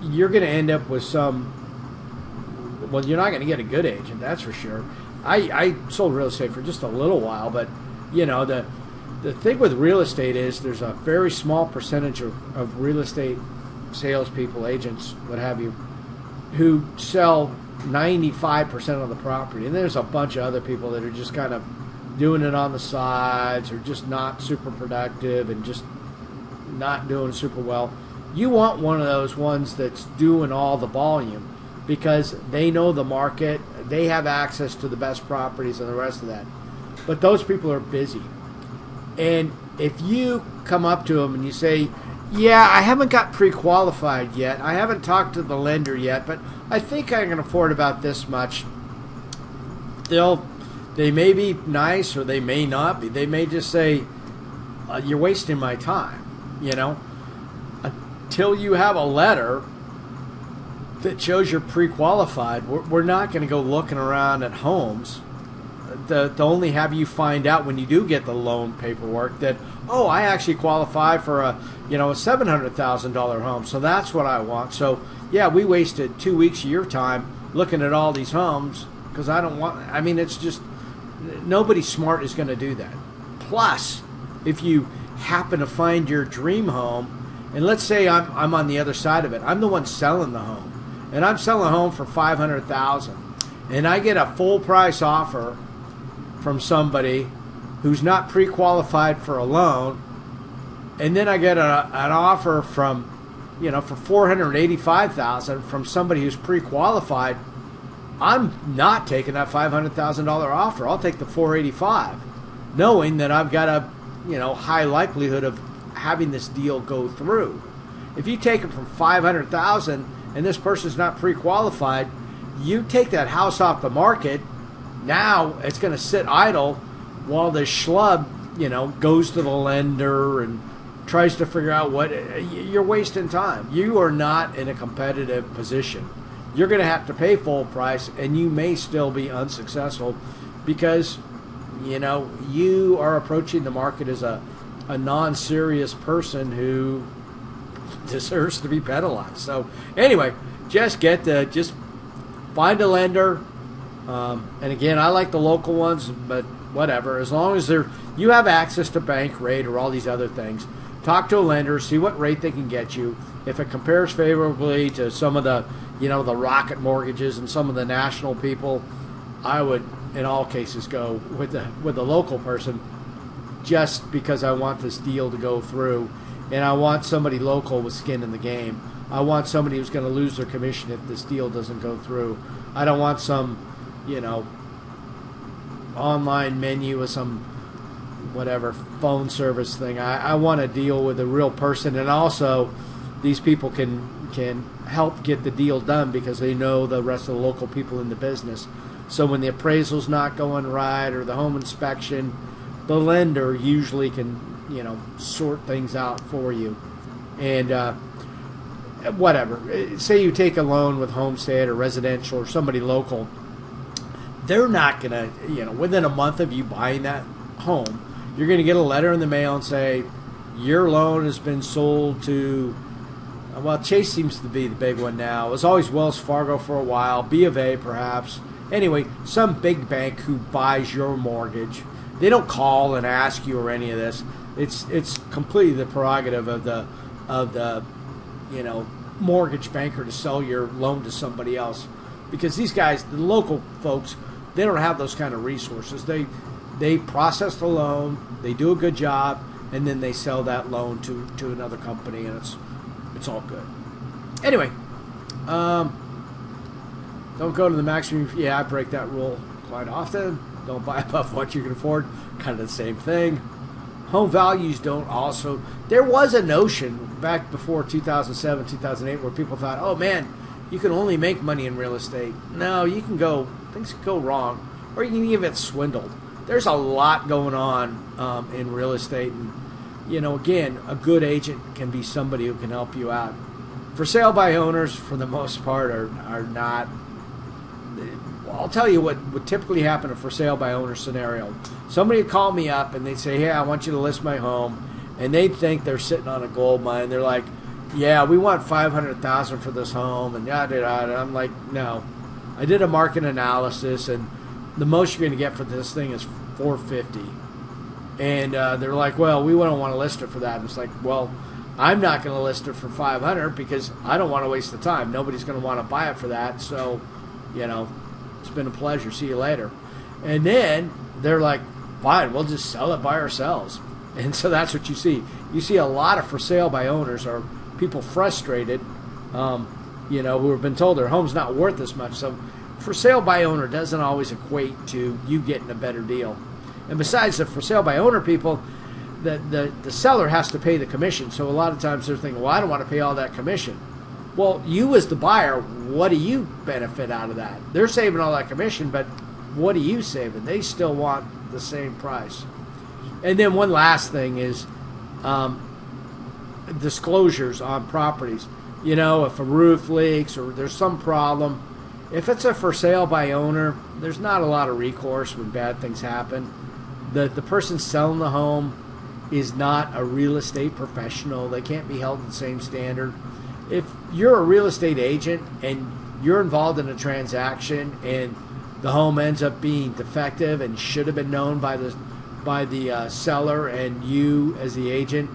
S1: you're going to end up with well, you're not going to get a good agent, that's for sure. I sold real estate for just a little while, but, you know, the thing with real estate is there's a very small percentage of real estate salespeople, agents, what have you, who sell 95% of the property. And there's a bunch of other people that are just kind of doing it on the sides or just not super productive and just not doing super well. You want one of those ones that's doing all the volume because they know the market, they have access to the best properties and the rest of that. But those people are busy. And if you come up to them and you say, yeah, I haven't got pre-qualified yet, I haven't talked to the lender yet, but I think I can afford about this much, they may be nice or they may not be. They may just say, you're wasting my time, you know. Until you have a letter that shows you're pre-qualified, we're not going to go looking around at homes to only have you find out when you do get the loan paperwork that, oh, I actually qualify for a $700,000 home, so that's what I want. So yeah, we wasted 2 weeks of your time looking at all these homes because it's just nobody smart is going to do that. Plus, if you happen to find your dream home, and let's say I'm on the other side of it, I'm the one selling the home, and I'm selling a home for $500,000, and I get a full price offer from somebody who's not pre-qualified for a loan, and then I get an offer from, for $485,000 from somebody who's pre-qualified. I'm not taking that $500,000 offer. I'll take the $485,000, knowing that I've got a high likelihood of having this deal go through. If you take it from $500,000 and this person's not pre-qualified, you take that house off the market. Now it's going to sit idle while this schlub, goes to the lender and tries to figure out what. You're wasting time. You are not in a competitive position. You're going to have to pay full price, and you may still be unsuccessful because, you are approaching the market as a non-serious person who deserves to be penalized. So anyway, just find a lender. And again, I like the local ones, but whatever. As long as you have access to bank rate or all these other things, talk to a lender, see what rate they can get you. If it compares favorably to some of the, the Rocket Mortgages and some of the national people, I would, in all cases, go with the local person, just because I want this deal to go through, and I want somebody local with skin in the game. I want somebody who's going to lose their commission if this deal doesn't go through. I don't want some, online menu with some whatever phone service thing. I want to deal with a real person, and also these people can help get the deal done because they know the rest of the local people in the business. So when the appraisal's not going right or the home inspection, the lender usually can sort things out for you. And whatever, say you take a loan with Homestead or Residential or somebody local, they're not going to, within a month of you buying that home, you're going to get a letter in the mail and say, your loan has been sold to, well, Chase seems to be the big one now. It was always Wells Fargo for a while, B of A perhaps. Anyway, some big bank who buys your mortgage. They don't call and ask you or any of this. It's completely the prerogative of the mortgage banker to sell your loan to somebody else, because these guys, the local folks, they don't have those kind of resources. They process the loan, they do a good job, and then they sell that loan to another company, and it's all good. Anyway, don't go to the maximum. Yeah, I break that rule quite often. Don't buy above what you can afford. Kind of the same thing. Home values don't also. There was a notion back before 2007, 2008 where people thought, oh man, you can only make money in real estate. No, things can go wrong, or you can even get swindled. There's a lot going on in real estate, and again, a good agent can be somebody who can help you out. For sale by owners, for the most part, are not. I'll tell you what would typically happen in a for sale by owner scenario. Somebody would call me up and they'd say, hey, I want you to list my home. And they'd think they're sitting on a gold mine. They're like, yeah, we want $500,000 for this home. And yada, yada. I'm like, no. I did a market analysis, and the most you're going to get for this thing is $450,000. And they're like, well, we don't want to list it for that. And it's like, well, I'm not going to list it for $500,000 because I don't want to waste the time. Nobody's going to want to buy it for that. So, it's been a pleasure. See you later. And then they're like, fine, we'll just sell it by ourselves. And so that's what you see. You see a lot of for sale by owners are people frustrated, who have been told their home's not worth as much. So for sale by owner doesn't always equate to you getting a better deal. And besides the for sale by owner people, the seller has to pay the commission. So a lot of times they're thinking, well, I don't want to pay all that commission. Well, you as the buyer, what do you benefit out of that? They're saving all that commission, but what are you saving? They still want the same price. And then one last thing is disclosures on properties. If a roof leaks or there's some problem, if it's a for sale by owner, there's not a lot of recourse when bad things happen. The person selling the home is not a real estate professional. They can't be held to the same standard. If you're a real estate agent and you're involved in a transaction and the home ends up being defective and should have been known by the seller and you as the agent,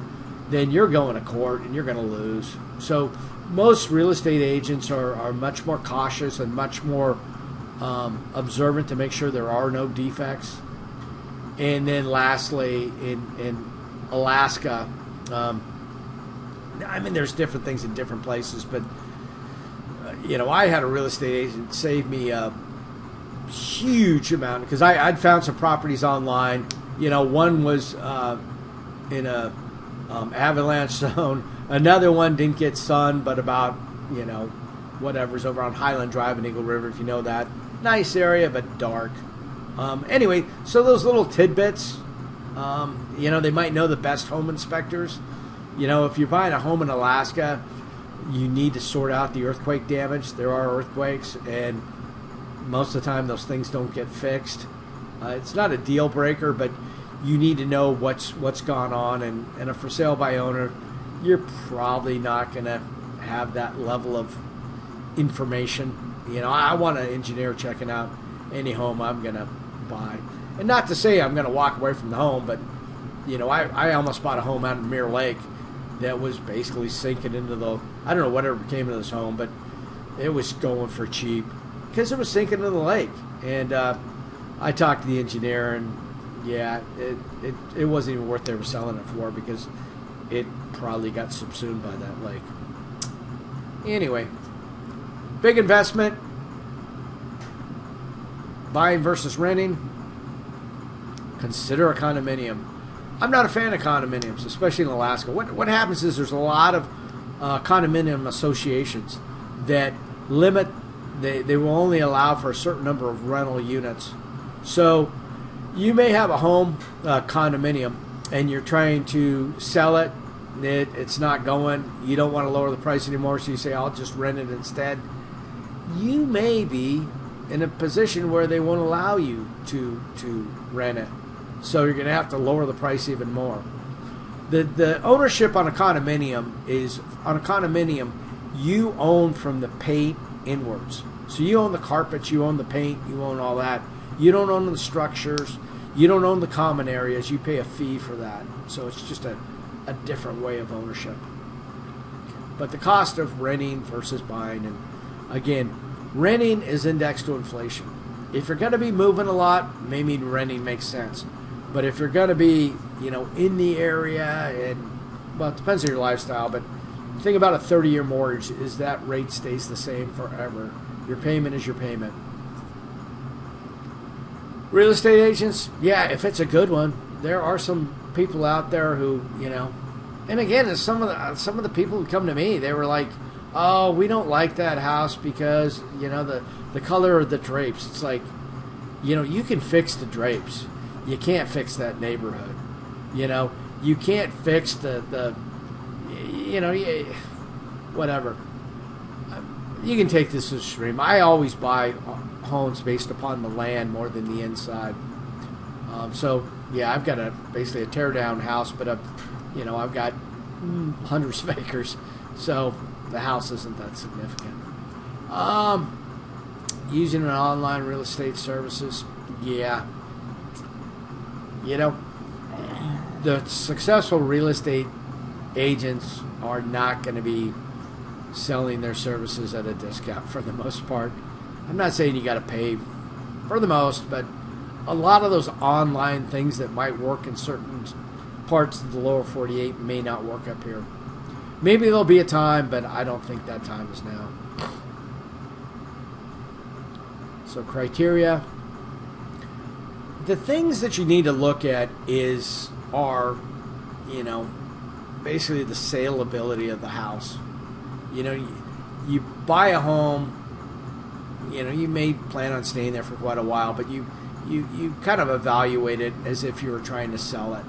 S1: then you're going to court and you're going to lose. So most real estate agents are much more cautious and much more observant to make sure there are no defects. And then lastly, in Alaska, there's different things in different places, but I had a real estate agent save me a huge amount because I'd found some properties online. One was in a avalanche zone. Another one didn't get sun, but about whatever's over on Highland Drive in Eagle River, if you know that. Nice area, but dark. Anyway, so those little tidbits, they might know the best home inspectors. If you're buying a home in Alaska, you need to sort out the earthquake damage. There are earthquakes, and most of the time those things don't get fixed. It's not a deal breaker, but you need to know what's gone on. And a for sale by owner, you're probably not going to have that level of information. I want an engineer checking out any home I'm going to buy. And not to say I'm going to walk away from the home, but I almost bought a home out in Mirror Lake that was basically sinking into I don't know whatever became of this home, but it was going for cheap because it was sinking in the lake. And I talked to the engineer, and yeah, it wasn't even worth they were selling it for because it probably got subsumed by that lake. Anyway, big investment, buying versus renting. Consider a condominium. I'm not a fan of condominiums, especially in Alaska. What happens is there's a lot of condominium associations that limit, they will only allow for a certain number of rental units. So you may have a home condominium and you're trying to sell it. It's not going. You don't want to lower the price anymore, so you say, I'll just rent it instead. You may be in a position where they won't allow you to rent it. So you're going to have to lower the price even more. The ownership on a condominium is, on a condominium, you own from the paint inwards. So you own the carpets, you own the paint, you own all that. You don't own the structures. You don't own the common areas. You pay a fee for that. So it's just a different way of ownership. But the cost of renting versus buying, and again, renting is indexed to inflation. If you're going to be moving a lot, maybe renting makes sense. But if you're going to be, in the area, and, well, it depends on your lifestyle, but the thing about a 30-year mortgage is that rate stays the same forever. Your payment is your payment. Real estate agents, yeah, if it's a good one, there are some people out there who, and again, some of the people who come to me, they were like, oh, we don't like that house because, the color of the drapes. It's like, you can fix the drapes. You can't fix that neighborhood. You can't fix the whatever. You can take this as extreme. I always buy homes based upon the land more than the inside. So yeah, I've got basically a tear down house, but I've got hundreds of acres, so the house isn't that significant. Using an online real estate services, yeah. The successful real estate agents are not going to be selling their services at a discount for the most part. I'm not saying you got to pay for the most, but a lot of those online things that might work in certain parts of the lower 48 may not work up here. Maybe there'll be a time, but I don't think that time is now. So criteria. The things that you need to look at are basically the saleability of the house. You buy a home, you may plan on staying there for quite a while, but you kind of evaluate it as if you were trying to sell it.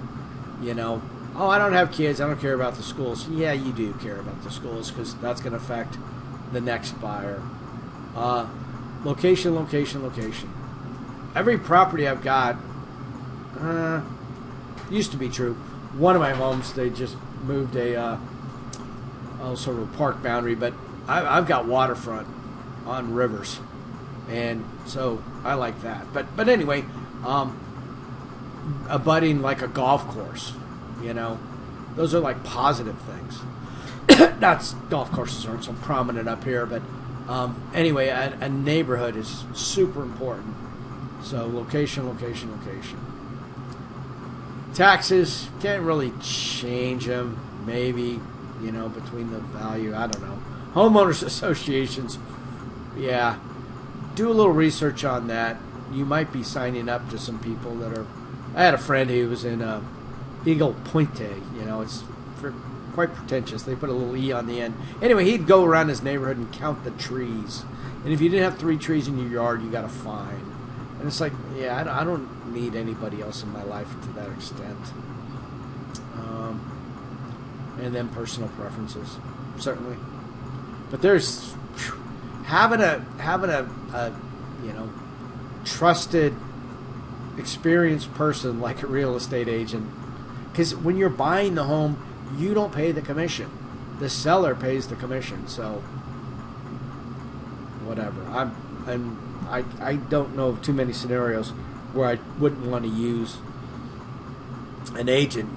S1: Oh, I don't have kids, I don't care about the schools. Yeah, you do care about the schools because that's going to affect the next buyer. Location. Every property I've got used to be true. One of my homes, they just moved a sort of a park boundary, but I've got waterfront on rivers, and so I like that. But anyway, abutting like a golf course, those are like positive things. Golf courses aren't so prominent up here, but anyway, a neighborhood is super important. So location. Taxes, can't really change them. Maybe, between the value, I don't know. Homeowners associations, yeah. Do a little research on that. You might be signing up to some people that are... I had a friend who was in Eagle Pointe. It's quite pretentious. They put a little E on the end. Anyway, he'd go around his neighborhood and count the trees. And if you didn't have 3 trees in your yard, you got a fine. And it's like, yeah, I don't need anybody else in my life to that extent. And then personal preferences, certainly. But there's having a trusted, experienced person like a real estate agent. Because when you're buying the home, you don't pay the commission. The seller pays the commission. So whatever. I don't know of too many scenarios where I wouldn't want to use an agent,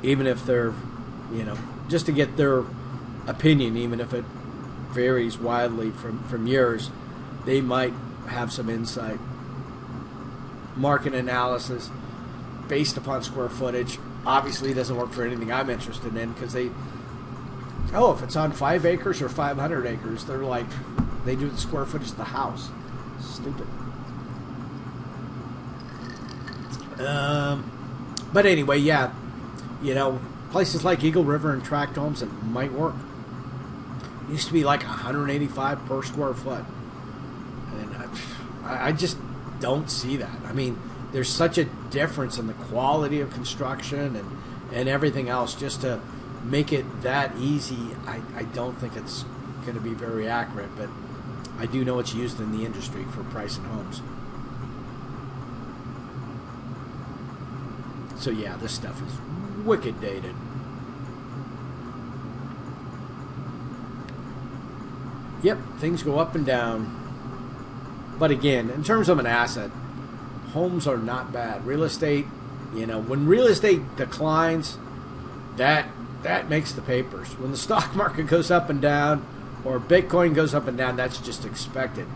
S1: even if they're, just to get their opinion, even if it varies widely from yours, they might have some insight. Market analysis based upon square footage obviously doesn't work for anything I'm interested in, because if it's on 5 acres or 500 acres, they're like, they do the square footage of the house. Stupid. But anyway, yeah, places like Eagle River and tract homes, it might work. It used to be like 185 per square foot, and I just don't see that. I mean, there's such a difference in the quality of construction and everything else. Just to make it that easy, I don't think it's going to be very accurate, but I do know it's used in the industry for pricing homes. So yeah, this stuff is wicked dated. Yep, things go up and down. But again, in terms of an asset, homes are not bad. Real estate, when real estate declines, that makes the papers. When the stock market goes up and down, or Bitcoin goes up and down, that's just expected.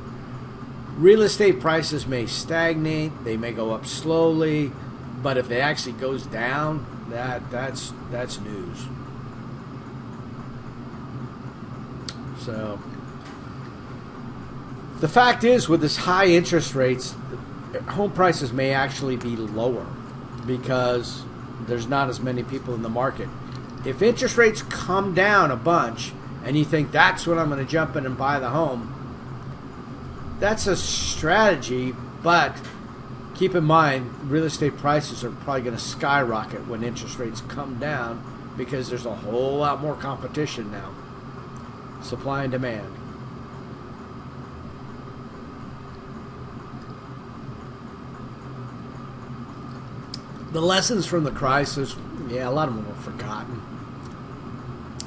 S1: Real estate prices may stagnate, they may go up slowly, but if it actually goes down, that's news. So the fact is, with this high interest rates, home prices may actually be lower because there's not as many people in the market. If interest rates come down a bunch and you think that's when I'm going to jump in and buy the home, that's a strategy, but keep in mind, real estate prices are probably going to skyrocket when interest rates come down, because there's a whole lot more competition now. Supply and demand. The lessons from the crisis, a lot of them were forgotten.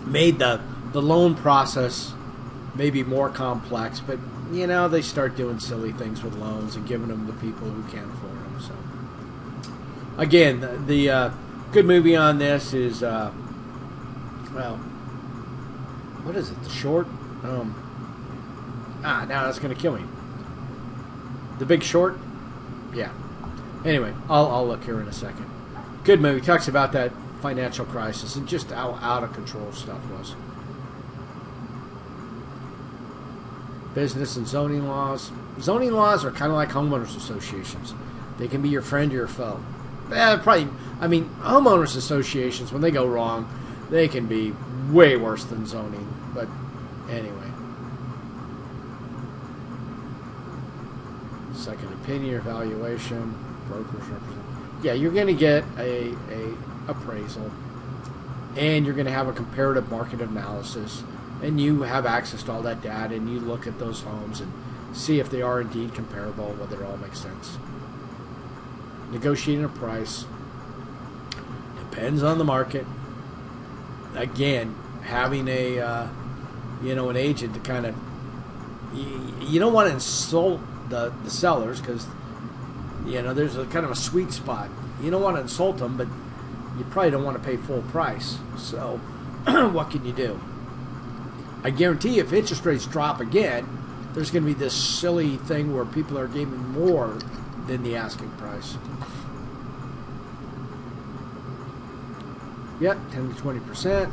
S1: Made the loan process maybe more complex, but they start doing silly things with loans and giving them to people who can't afford them. So again, the good movie on this is what is it? The Short? Now that's going to kill me. The Big Short? Yeah. Anyway, I'll look here in a second. Good movie. Talks about that financial crisis and just how out of control stuff was. Business and zoning laws. Zoning laws are kind of like homeowners associations. They can be your friend or your foe. Homeowners associations, when they go wrong, they can be way worse than zoning. But anyway. Second opinion, evaluation, brokers represent. Yeah, you're going to get a appraisal, and you're going to have a comparative market analysis, and you have access to all that data, and you look at those homes and see if they are indeed comparable, whether it all makes sense. Negotiating a price depends on the market. Again, having an agent to kind of, you don't want to insult the sellers, because there's a kind of a sweet spot. You don't want to insult them, but you probably don't want to pay full price. So what can you do? I guarantee if interest rates drop again, there's going to be this silly thing where people are giving more than the asking price. Yep, 10 to 20%.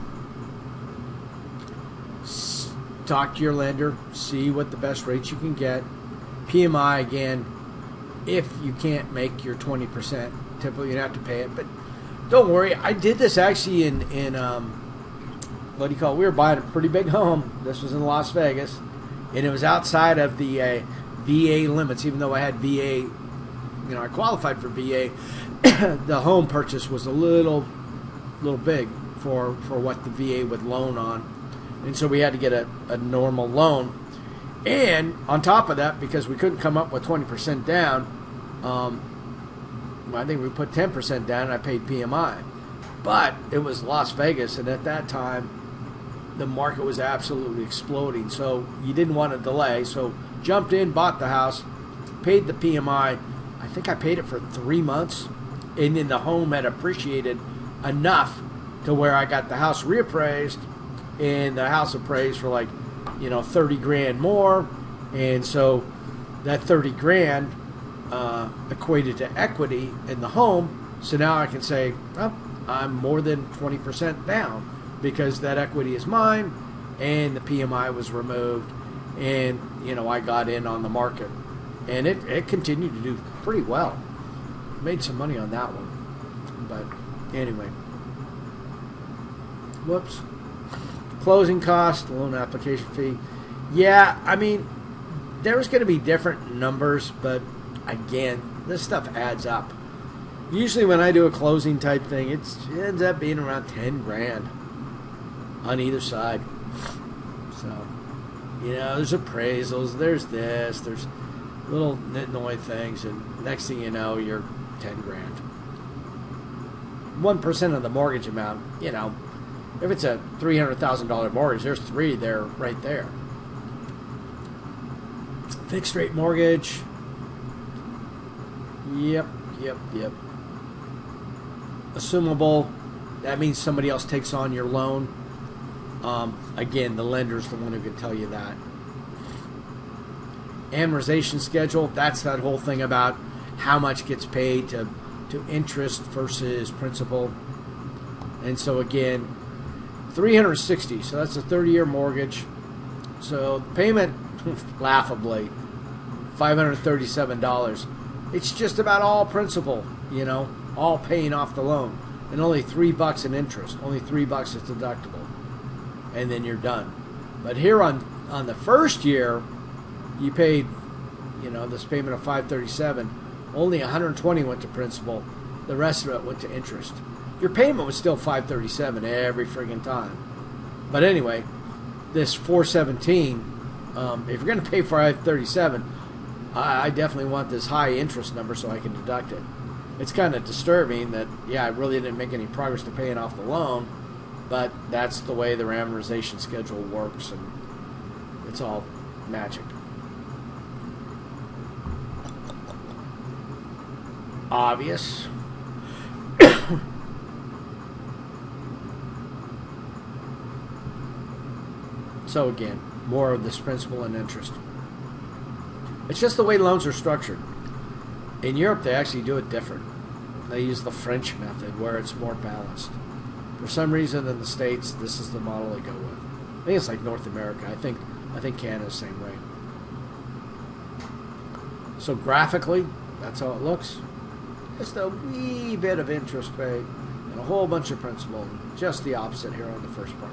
S1: Talk to your lender, see what the best rates you can get. PMI, again, if you can't make your 20%, typically you have to pay it. But don't worry, I did this actually in what do you call it? We were buying a pretty big home. This was in Las Vegas, and it was outside of the VA limits. Even though I had VA, I qualified for VA, the home purchase was a little big for what the VA would loan on, and so we had to get a normal loan. And on top of that, because we couldn't come up with 20% down, I think we put 10% down, and I paid PMI. But it was Las Vegas, and at that time, the market was absolutely exploding. So you didn't want to delay. So jumped in, bought the house, paid the PMI. I think I paid it for 3 months, and then the home had appreciated enough to where I got the house reappraised, and the house appraised for like 30 grand more, and so that 30 grand equated to equity in the home. So now I can say, oh, I'm more than 20% down because that equity is mine, and the PMI was removed, and I got in on the market, and it continued to do pretty well. Made some money on that one, but anyway. Whoops. Closing cost, loan application fee. Yeah, I mean, there's going to be different numbers, but again, this stuff adds up. Usually when I do a closing type thing, it ends up being around 10 grand on either side. So, there's appraisals, there's this, there's little nitnoy things, and next thing you know, you're 10 grand. 1% of the mortgage amount, if it's a $300,000 mortgage, there's 3 there, right there. Fixed rate mortgage. Yep. Assumable, that means somebody else takes on your loan. Again, the lender's the one who can tell you that. Amortization schedule, that's that whole thing about how much gets paid to interest versus principal. And so again, $360, so that's a 30-year mortgage. So the payment, laughably, $537. It's just about all principal, all paying off the loan, and only $3 in interest, only $3 is deductible, and then you're done. But here on the first year, you paid, this payment of $537. Only $120 went to principal. The rest of it went to interest. Your payment was still $537 every friggin' time. But anyway, this $417. If you're going to pay $537, I definitely want this high interest number so I can deduct it. It's kind of disturbing that, I really didn't make any progress to paying off the loan, but that's the way the amortization schedule works, and it's all magic. Obvious. So again, more of this principal and interest. It's just the way loans are structured. In Europe, they actually do it different. They use the French method where it's more balanced. For some reason in the States, this is the model they go with. I think it's like North America. I think Canada's the same way. So graphically, that's how it looks. Just a wee bit of interest paid and a whole bunch of principal. Just the opposite here on the first part.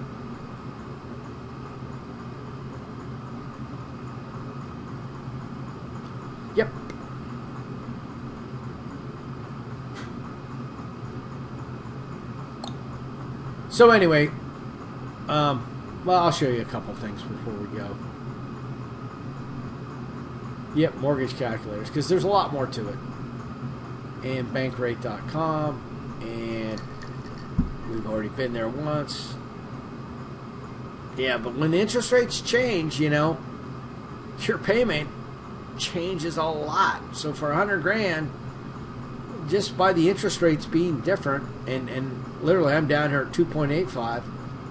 S1: Yep. So anyway, well, I'll show you a couple things before we go. Yep, mortgage calculators, because there's a lot more to it. And bankrate.com, and we've already been there once. Yeah, but when the interest rates change, your payment changes a lot. So for 100 grand, just by the interest rates being different, and literally I'm down here at 2.85,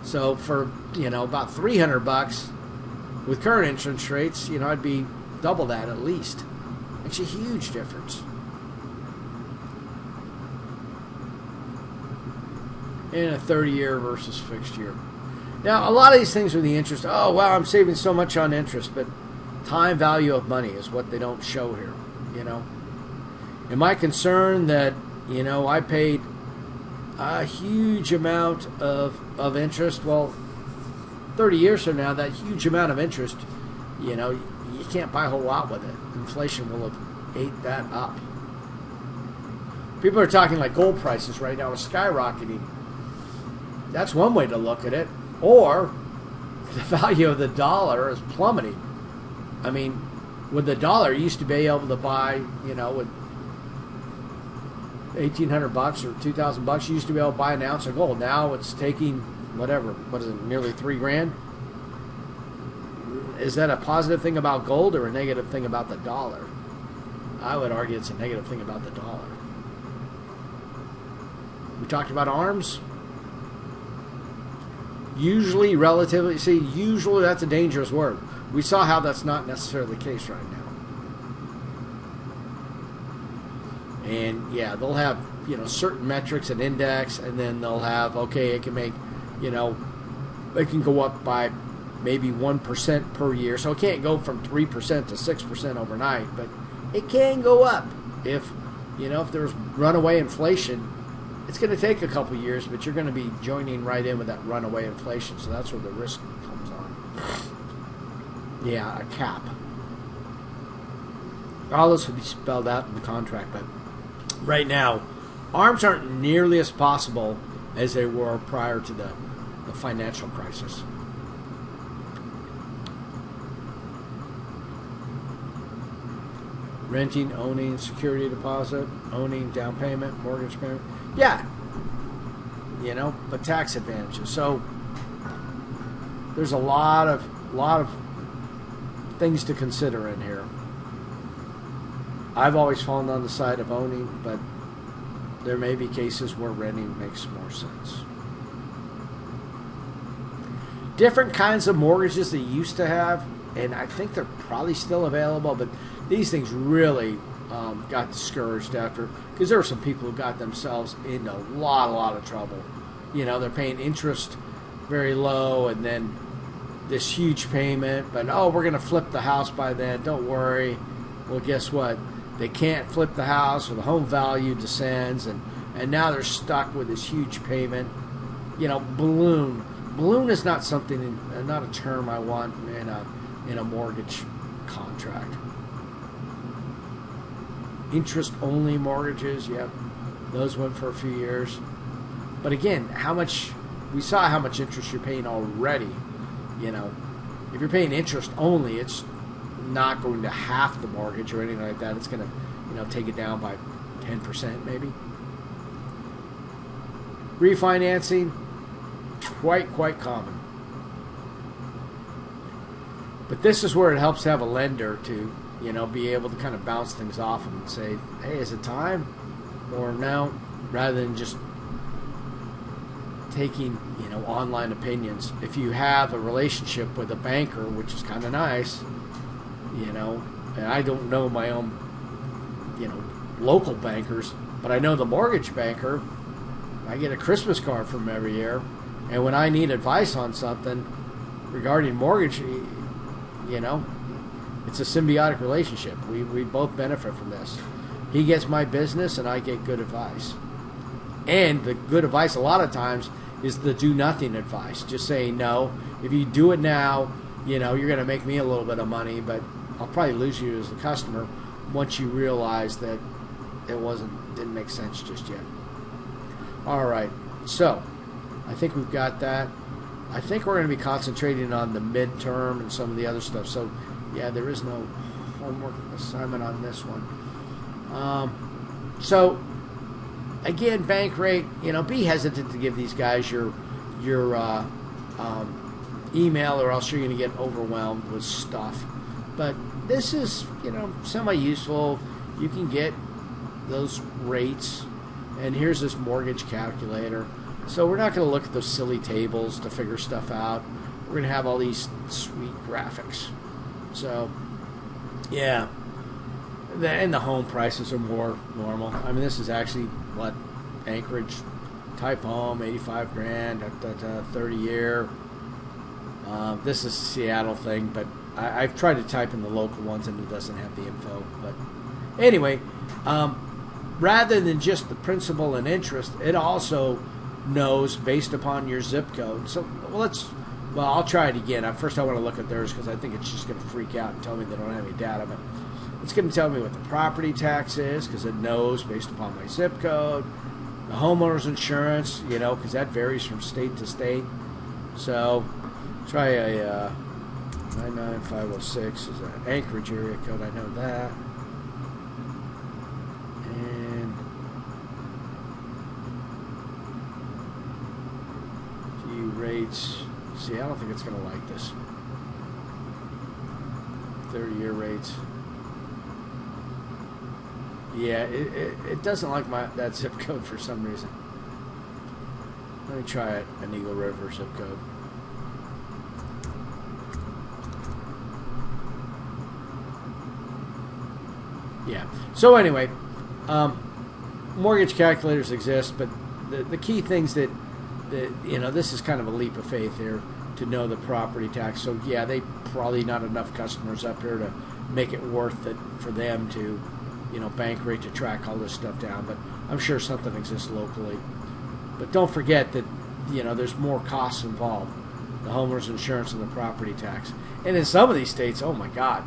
S1: so for about $300 with current interest rates, I'd be double that at least. It's a huge difference. In a 30-year versus fixed year. Now, a lot of these things with the interest, oh, wow, I'm saving so much on interest, but time value of money is what they don't show here, Am I concerned that, I paid a huge amount of interest? Well, 30 years from now, that huge amount of interest, you can't buy a whole lot with it. Inflation will have ate that up. People are talking like gold prices right now are skyrocketing. That's one way to look at it. Or the value of the dollar is plummeting. I mean, with the dollar, you used to be able to buy, with $1,800 or $2,000, you used to be able to buy an ounce of gold. Now it's taking nearly $3,000? Is that a positive thing about gold or a negative thing about the dollar? I would argue it's a negative thing about the dollar. We talked about arms. Usually, relatively, see, usually that's a dangerous word. We saw how that's not necessarily the case right now. And yeah, they'll have, certain metrics and index, and then they'll have, okay, it can make, it can go up by maybe 1% per year. So it can't go from 3% to 6% overnight, but it can go up if, if there's runaway inflation. It's going to take a couple years, but you're going to be joining right in with that runaway inflation. So that's where the risk comes on. Yeah, a cap. All this will be spelled out in the contract, but right now, ARMs aren't nearly as possible as they were prior to the financial crisis. Renting, owning, security deposit, owning, down payment, mortgage payment. Yeah, but tax advantages. So there's a lot of things to consider in here. I've always fallen on the side of owning, but there may be cases where renting makes more sense. Different kinds of mortgages they used to have, and I think they're probably still available, but these things really got discouraged after, because there were some people who got themselves into a lot of trouble. They're paying interest very low, and then this huge payment, but we're going to flip the house by then, don't worry. Well, guess what? They can't flip the house, or the home value descends, and now they're stuck with this huge payment. Balloon. Balloon is not something, not a term I want in a mortgage contract. Interest-only mortgages, yep, those went for a few years. But again, we saw how much interest you're paying already. If you're paying interest only, it's not going to half the mortgage or anything like that. It's going to, take it down by 10% maybe. Refinancing, quite common. But this is where it helps to have a lender to, be able to kind of bounce things off and say, hey, is it time? Or no, rather than just taking, online opinions. If you have a relationship with a banker, which is kind of nice, and I don't know my own, local bankers, but I know the mortgage banker. I get a Christmas card from him every year, and when I need advice on something regarding mortgage, it's a symbiotic relationship. We both benefit from this. He gets my business, and I get good advice. And the good advice a lot of times is the do-nothing advice. Just saying, no, if you do it now, you're going to make me a little bit of money, but I'll probably lose you as a customer once you realize that it didn't make sense just yet. All right, so I think we've got that. I think we're going to be concentrating on the midterm and some of the other stuff. So, yeah, there is no homework assignment on this one. So, again, bank rate, be hesitant to give these guys your email, or else you're going to get overwhelmed with stuff. But this is, semi-useful. You can get those rates, and here's this mortgage calculator. So we're not going to look at those silly tables to figure stuff out. We're going to have all these sweet graphics. So, yeah. And the home prices are more normal. I mean, this is actually, Anchorage type home, 85 grand, 30 year. This is a Seattle thing, but I've tried to type in the local ones and it doesn't have the info. But anyway, rather than just the principal and interest, it also knows based upon your zip code. So I'll try it again. First I want to look at theirs because I think it's just going to freak out and tell me they don't have any data. But it's going to tell me what the property tax is because it knows based upon my zip code. The homeowner's insurance, because that varies from state to state. So try a 99506 is an Anchorage area code. I know that. And view rates. See, I don't think it's going to like this. 30-year rates. Yeah, it doesn't like that zip code for some reason. Let me try it, an Eagle River zip code. Yeah. So anyway, mortgage calculators exist, but the key things that this is kind of a leap of faith here to know the property tax. So yeah, they probably not enough customers up here to make it worth it for them to, bank rate to track all this stuff down. But I'm sure something exists locally. But don't forget that, there's more costs involved. The homeowner's insurance and the property tax. And in some of these states, oh my God,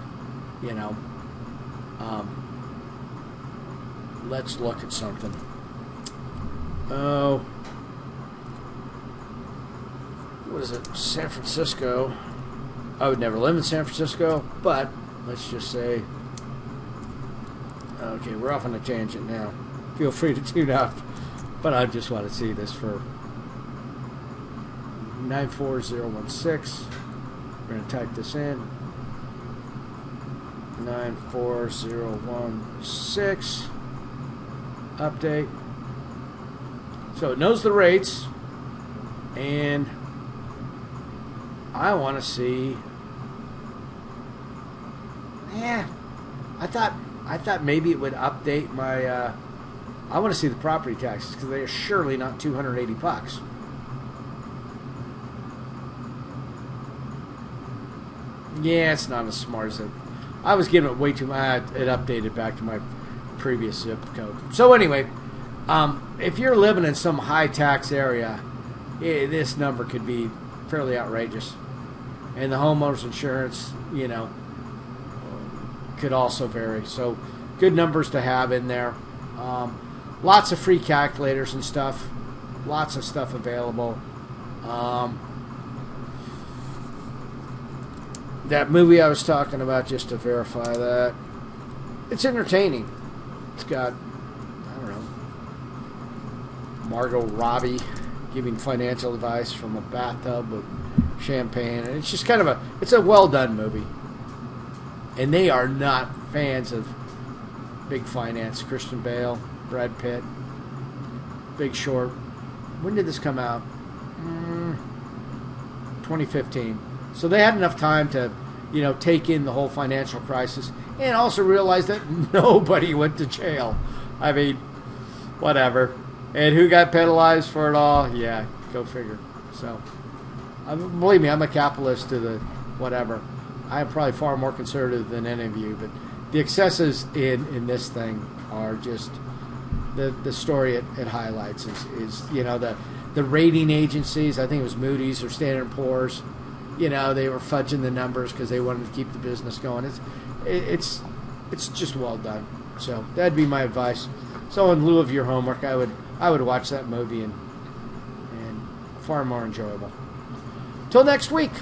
S1: let's look at something. Oh, what is it? San Francisco. I would never live in San Francisco, but let's just say, okay, we're off on a tangent now. Feel free to tune out, but I just want to see this for 94016. We're going to type this in. 94016. Update. So it knows the rates, and I want to see. Yeah, I thought maybe it would update my. I want to see the property taxes because they are surely not $280. Yeah, it's not as smart as it. I was giving it way too much. It updated back to my previous zip code. So anyway, if you're living in some high tax area, this number could be fairly outrageous. And the homeowner's insurance, could also vary. So good numbers to have in there. Lots of free calculators and stuff. Lots of stuff available. That movie I was talking about, just to verify that, it's entertaining. It's got, I don't know, Margot Robbie giving financial advice from a bathtub with champagne, and it's just kind of it's a well done movie. And they are not fans of big finance. Christian Bale, Brad Pitt, Big Short. When did this come out? 2015. So they had enough time to, take in the whole financial crisis and also realize that nobody went to jail. I mean, whatever. And who got penalized for it all? Yeah, go figure. So, believe me, I'm a capitalist to the whatever. I am probably far more conservative than any of you, but the excesses in this thing are just the story it highlights is the rating agencies. I think it was Moody's or Standard & Poor's. They were fudging the numbers because they wanted to keep the business going. It's just well done. So that'd be my advice. So in lieu of your homework, I would watch that movie and far more enjoyable. Till next week.